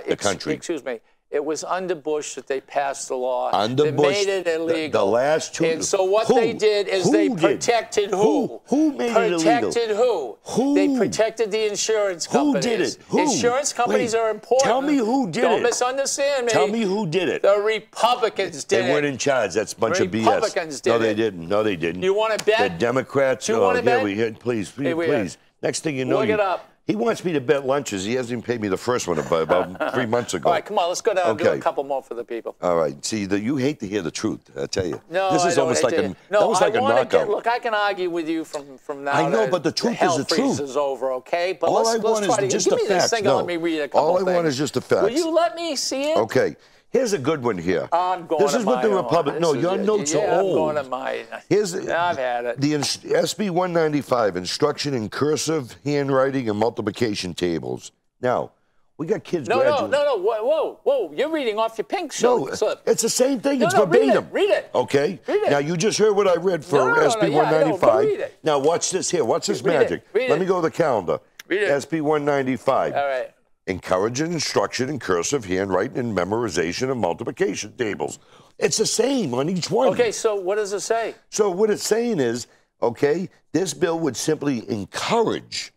the country? Excuse me. It was under Bush that they passed the law under that Bush, made it illegal. The last 2 years. And so what they did is they protected who? Who made it illegal? Protected who? They protected the insurance companies. Who did it? Who? Insurance companies are important. Tell me who did it. Don't misunderstand me. Tell me who did it. The Republicans did it. They weren't in charge. That's a bunch of BS. Republicans did it. No, they didn't. No, they didn't. You want to bet? The Democrats. You want to bet? Please. Next thing you know, look it up. He wants me to bet lunches. He hasn't even paid me the first one about 3 months ago. All right, come on, let's go down and do a couple more for the people. All right. See, you hate to hear the truth, I tell you. No, this is almost like a knockout. Look, I can argue with you from now. I know, but the truth is the truth. Hell freezes over, okay? But all I want is just the facts. Give me this thing and let me read a couple All I things. want is just the facts. Will you let me see it? Okay. Here's a good one here. I'm going This is what the Republic. No, your notes are old. I'm going to mine. I've had it. The SB 195, instruction in cursive, handwriting, and multiplication tables. Now, we got kids graduating. No. Whoa. You're reading off your pink slip. It's the same thing. It's verbatim. Read it. Okay? Read it. Now, you just heard what I read for SB 195. Read it. Now, watch this here. Watch this magic. Let me go to the calendar. Read it. SB 195. All right. Encouraging instruction in cursive, handwriting, and memorization of multiplication tables. It's the same on each one. Okay, so what does it say? So what it's saying is, okay, this bill would simply encourage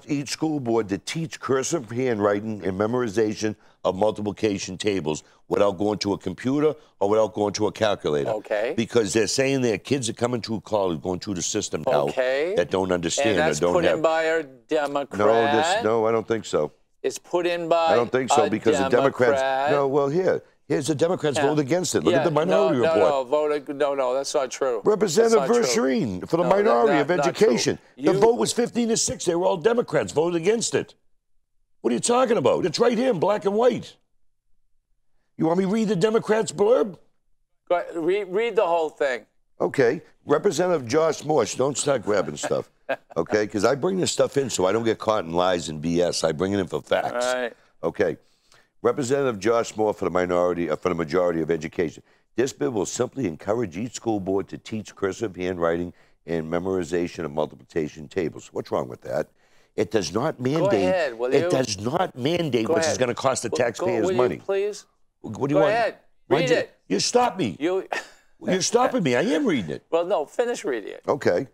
each school board to teach cursive handwriting and memorization of multiplication tables without going to a computer or without going to a calculator. Okay. Because they're saying their kids are coming through college, going through the system now that don't understand and that's or don't put have. in by a Democrat. No, I don't think so. It's put in by I don't think so because the Democrats. No, well, here's the Democrats voted against it. Look at the minority report. No, that's not true. Representative Vershireen for the minority of education. The vote was 15-6. They were all Democrats voted against it. What are you talking about? It's right here in black and white. You want me to read the Democrats' blurb? Go ahead, read the whole thing. Okay. Representative Josh Morse, don't start grabbing stuff. Okay, because I bring this stuff in so I don't get caught in lies and BS. I bring it in for facts. All right. Okay. Representative Josh Moore for the majority of education. This bill will simply encourage each school board to teach cursive, handwriting, and memorization of multiplication tables. What's wrong with that? It does not mandate. Go ahead, will you? It does not mandate which is going to cost the taxpayers money. Please. What do you want? Go ahead. Read it. You stop me. You're stopping me. I am reading it. Well, no, finish reading it. Okay.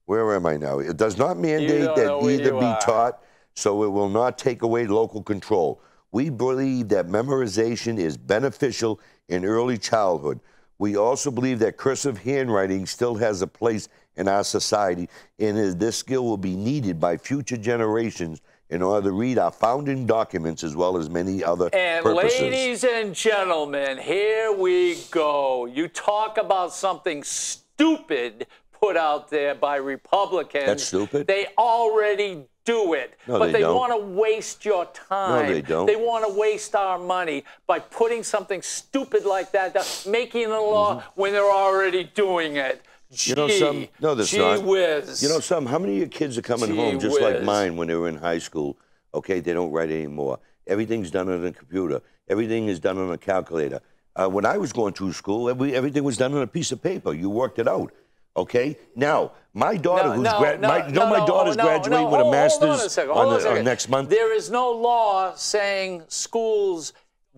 Where am I now? It does not mandate that either be taught, so it will not take away local control. We believe that memorization is beneficial in early childhood. We also believe that cursive handwriting still has a place in our society, and this skill will be needed by future generations in order to read our founding documents as well as many other purposes. Ladies and gentlemen, here we go. You talk about something stupid put out there by Republicans. That's stupid? They already do it. No, but they don't. want to waste your time. No, they don't. They want to waste our money by putting something stupid like that, making a law when they're already doing it. You know some? No, that's not. Gee whiz. You know some? How many of your kids are coming home just like mine when they were in high school? Okay, they don't write anymore. Everything's done on a computer. Everything is done on a calculator. When I was going through school, everything was done on a piece of paper. You worked it out. Okay. Now, my daughter, my daughter's graduating with a master's on next month. There is no law saying schools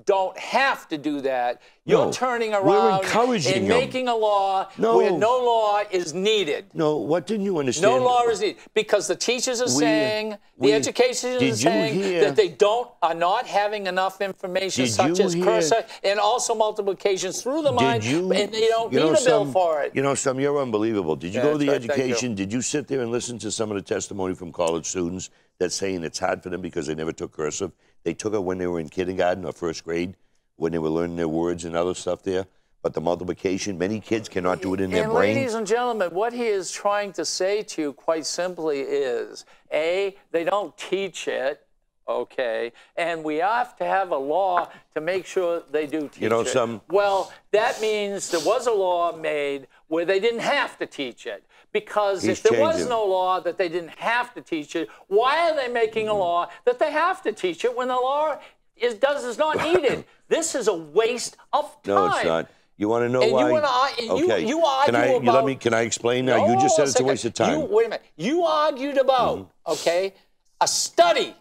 don't have to do that. You're turning around and making a law where no law is needed. No, what didn't you understand? No law is needed because the teachers are saying, the education is saying that they are not having enough information such as cursor and also multiplications through the mind, and they don't need a bill for it. You know, you're unbelievable. Did you go to the education? Did you sit there and listen to some of the testimony from college students that's saying it's hard for them because they never took cursive? They took it when they were in kindergarten or first grade, when they were learning their words and other stuff there. But the multiplication, many kids cannot do it in their brain. Ladies and gentlemen, what he is trying to say to you quite simply is, A, they don't teach it, okay, and we have to have a law to make sure they do teach it. Well, that means there was a law made where they didn't have to teach it. Because if there was no law that they didn't have to teach it, why are they making a law that they have to teach it when the law is not needed? This is a waste of time. No, it's not. You want to know why? You argue about... Can I explain now? You just said it's a waste of time. Wait a minute. You argued about, a study.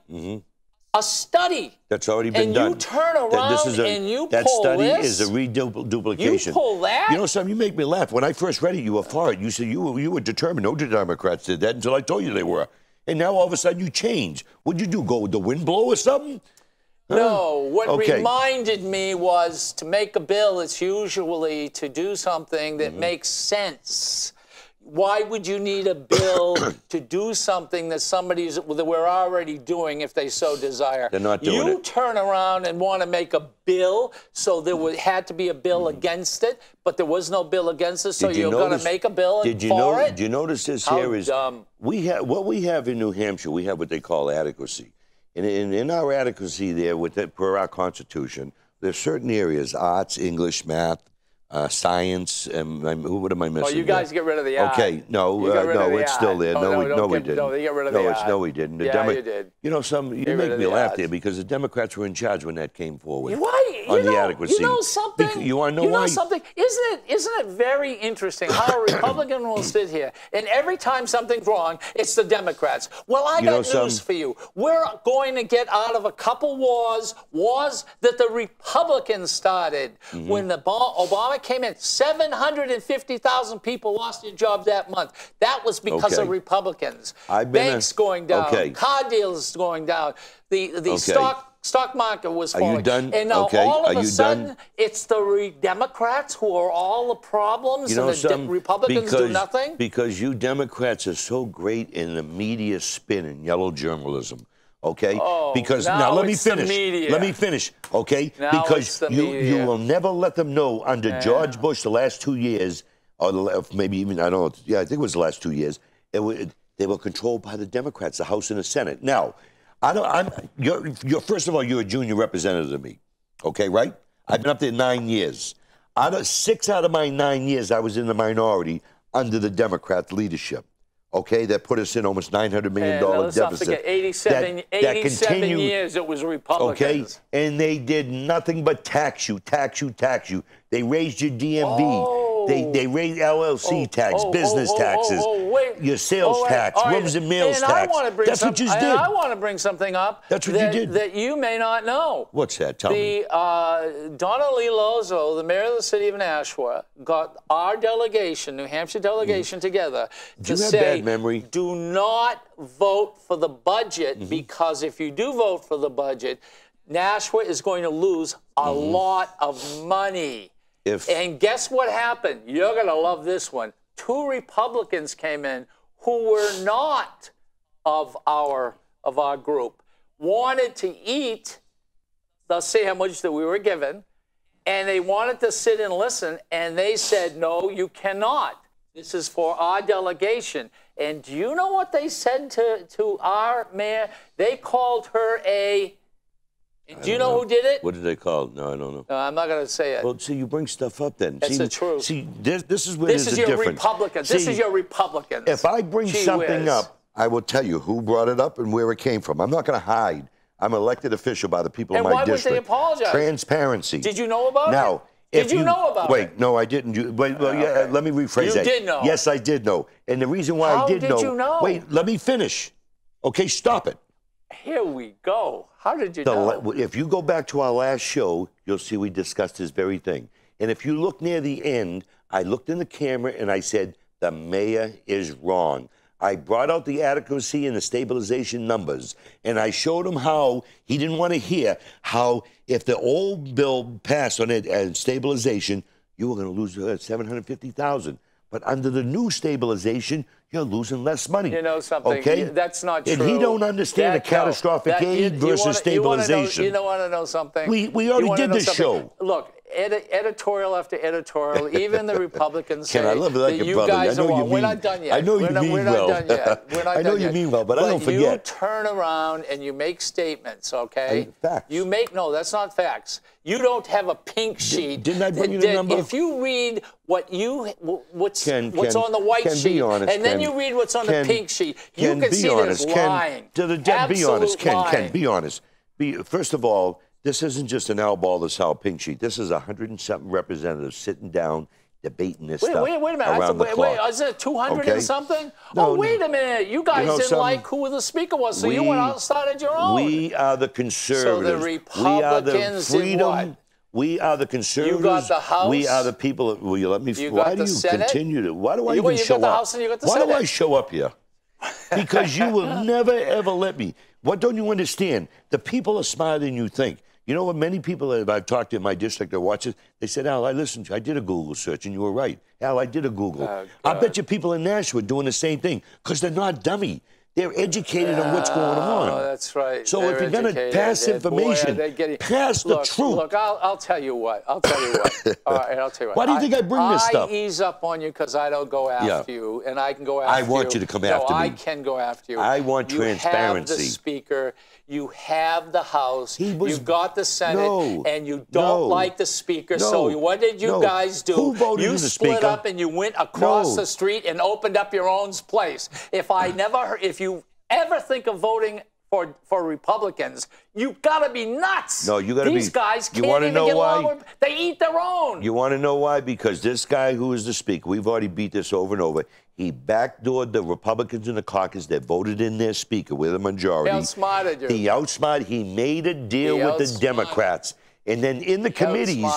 A study. That's already been done. And you turn around and you pull this. That study is a reduplication. You pull that? You know something? You make me laugh. When I first read it, you were for it. You said you were determined. No Democrats did that until I told you they were. And now all of a sudden you change. What'd you do? Go with the wind blow or something? No, what reminded me was to make a bill, it's usually to do something that makes sense. Why would you need a bill to do something that we're already doing if they so desire? They're not doing it. You turn around and want to make a bill, so there had to be a bill against it, but there was no bill against it, so you're going to make a bill for it? Did you notice this here is what we have in New Hampshire, we have what they call adequacy. In our adequacy there, per our Constitution, there's certain areas, arts, English, math, science, and what am I missing? Oh, you guys get rid of the art. Okay, no, it's still there. No, we didn't. No, they get rid of the art. No, we didn't. Yeah, you did. You know, you make me laugh there because the Democrats were in charge when that came forward. Why? On the adequacy. You know something? You want to know why? You know something? Isn't it very interesting how a Republican will sit here and every time something's wrong, it's the Democrats. Well, I got news for you. We're going to get out of a couple wars that the Republicans started when Obama came in. 750,000 people lost their jobs that month. That was because of Republicans. Banks going down, car dealers going down, the stock market was falling. Are you done? And now all of a sudden, it's the Democrats who are all the problems, and the Republicans do nothing? Because you Democrats are so great in the media spin and yellow journalism. Okay? Because now let me finish. Let me finish. Okay? Now because you will never let them know under George Bush the last 2 years, or maybe even, I don't know, I think it was the last 2 years, they were controlled by the Democrats, the House and the Senate. Now, first of all, you're a junior representative to me. Okay, right? I've been up there 9 years. 6 out of my 9 years, I was in the minority under the Democrat leadership. Okay, that put us in almost $900 million deficit. Let's not forget, 87 years it was Republicans. Okay, and they did nothing but tax you. They raised your DMV. They raised LLC tax, business taxes, your sales tax, rooms and meals tax. That's what you did. I want to bring something up. That's what you did. That you may not know. What's that? Tell me. Donna Lee Lozo, the mayor of the city of Nashua, got our delegation, New Hampshire delegation, together to say, memory. Do not vote for the budget because if you do vote for the budget, Nashua is going to lose a lot of money. And guess what happened? You're going to love this one. 2 Republicans came in who were not of our group, wanted to eat the sandwich that we were given, and they wanted to sit and listen, and they said, no, you cannot. This is for our delegation. And do you know what they said to our mayor? They called her Do you know who did it? What did they call it? No, I don't know. No, I'm not going to say it. Well, see, you bring stuff up then. That's the truth. See, this is where there's a difference. This is your Republicans. This is your Republicans. If I bring something up, I will tell you who brought it up and where it came from. I'm not going to hide. I'm an elected official by the people of my district. And why would they apologize? Transparency. Did you know about it? Now, did you know about it? Wait, no, I didn't. Wait, well, yeah, let me rephrase that. You did know. Yes, I did know. And the reason why I did know. How did you know? Wait, let me finish. Okay, stop it. Here we go. How did you know? If you go back to our last show, you'll see we discussed this very thing. And if you look near the end, I looked in the camera and I said, the mayor is wrong. I brought out the adequacy and the stabilization numbers, and I showed him how he didn't want to hear how if the old bill passed on it as stabilization, you were going to lose $750,000. But under the new stabilization, you're losing less money. You know something? Okay? That's not true. And he don't understand the catastrophic aid versus stabilization. You don't want to know something? We already did this show. Look, editorial after editorial, even the Republicans say I love it like that your you brother. guys I know are you wrong. mean, We're not done yet. I know you mean we're well. Not done yet. We're not I know done you yet. mean well, but I don't forget. You turn around and you make statements, okay? Facts. You make, no, that's not facts. You don't have a pink sheet. Didn't I bring you the number? If you read what's on the white sheet, honest, and then you read what's on the pink sheet, you can see there's lying. Be honest, Ken, be honest. First of all, this isn't just an Al Baldasaro pink sheet. This is 100-something representatives sitting down, debating this stuff. Wait a minute. Wait, is it 200 and something? No, wait a minute. You guys didn't like who the speaker was, so you went out and started your own. We are the conservatives. So the Republicans did what? We are the conservatives. You got the House. We are the people. Will you let me? Why do you continue to? Why do I even show up? You got the House and you got the Why Senate. do I show up here? Because you will never ever let me. What don't you understand? The people are smarter than you think. You know what? Many people that I've talked to in my district that watch it, they said, Al, I listened to you. I did a Google search, and you were right. Al, I did a Google. I bet you people in Nashua are doing the same thing because they're not dummy. They're educated on what's going on. Oh, that's right. So if you're going to pass information, pass the truth. Look, I'll tell you what. All right, I'll tell you what. Why do you think I bring this stuff? I ease up on you because I don't go after you, and I can go after you. I want you to come after me. I can go after you. I want transparency. You have the Speaker. You have the House. You've got the Senate, and you don't like the Speaker. So what did you guys do? Who voted you in the split Speaker? up and you went across the street and opened up your own place. If you ever think of voting for Republicans, you gotta be nuts. No, you gotta be. These guys can't even get along with. They eat their own. You want to know why? Because this guy who is the Speaker, we've already beat this over and over. He backdoored the Republicans in the caucus that voted in their Speaker with a majority. He outsmarted you. He outsmarted. He made a deal with the Democrats. And then in the committees,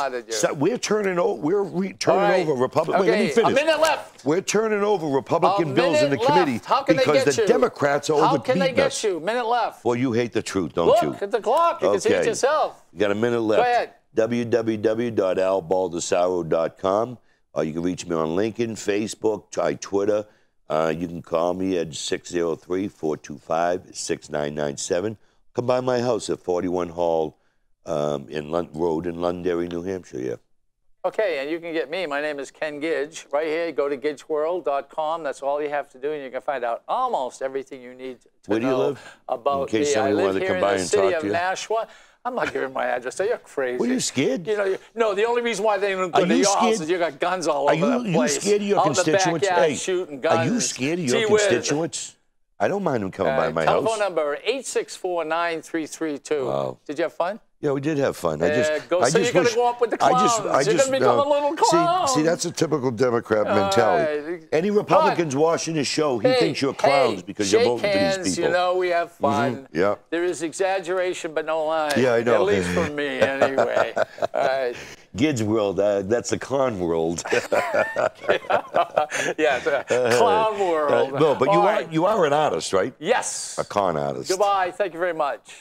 we're turning over. Over Republican. Okay, Wait, let me finish. A minute left. We're turning over Republican bills in the committee because the Democrats are overbeating us. How can they get you? Minute left. Well, you hate the truth, don't you? Look at the clock. You can see it yourself. You got a minute left. Go ahead. www.albaldasaro.com. You can reach me on LinkedIn, Facebook, Twitter. You can call me at 603-425-6997. Come by my house at 41 Hall Road in Londonderry, New Hampshire. Yeah. Okay, and you can get me. My name is Ken Gidge. Right here, go to gidgeworld.com. That's all you have to do, and you can find out almost everything you need to Where do you know live? About in case me. I live here in the city of Nashua. I'm not giving my address. You're crazy. Well, you're scared? No, the only reason why they don't go to your house is you got guns all over the place. Are you scared of your constituents? Hey, shooting guns. Are you scared of your constituents? I don't mind them coming by my house. Telephone number 864-9332. Wow. Did you have fun? Yeah, we did have fun. So you're going to go up with the clowns. You're going to become a little clown. See, that's a typical Democrat mentality. Any Republicans watching the show, he thinks you're clowns because you're voting for these people. You know, we have fun. Yeah. There is exaggeration, but no lying. Yeah, I know. At least for me, anyway. All right. Gid's world, that's the con world. Yeah, it's a clown world. No, but you are an artist, right? Yes. A con artist. Goodbye. Thank you very much.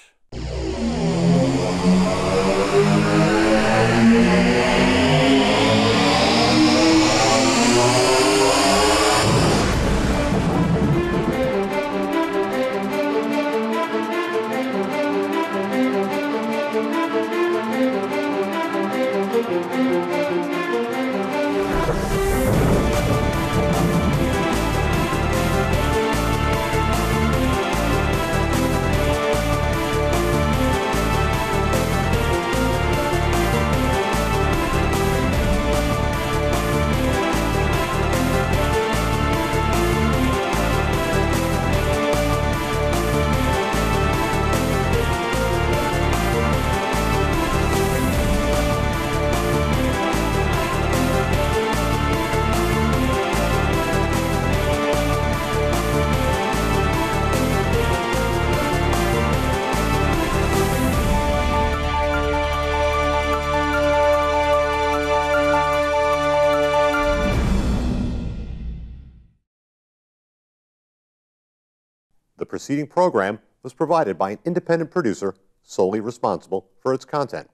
The preceding program was provided by an independent producer solely responsible for its content.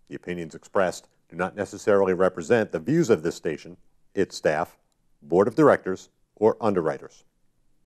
The opinions expressed do not necessarily represent the views of this station, its staff, board of directors, or underwriters.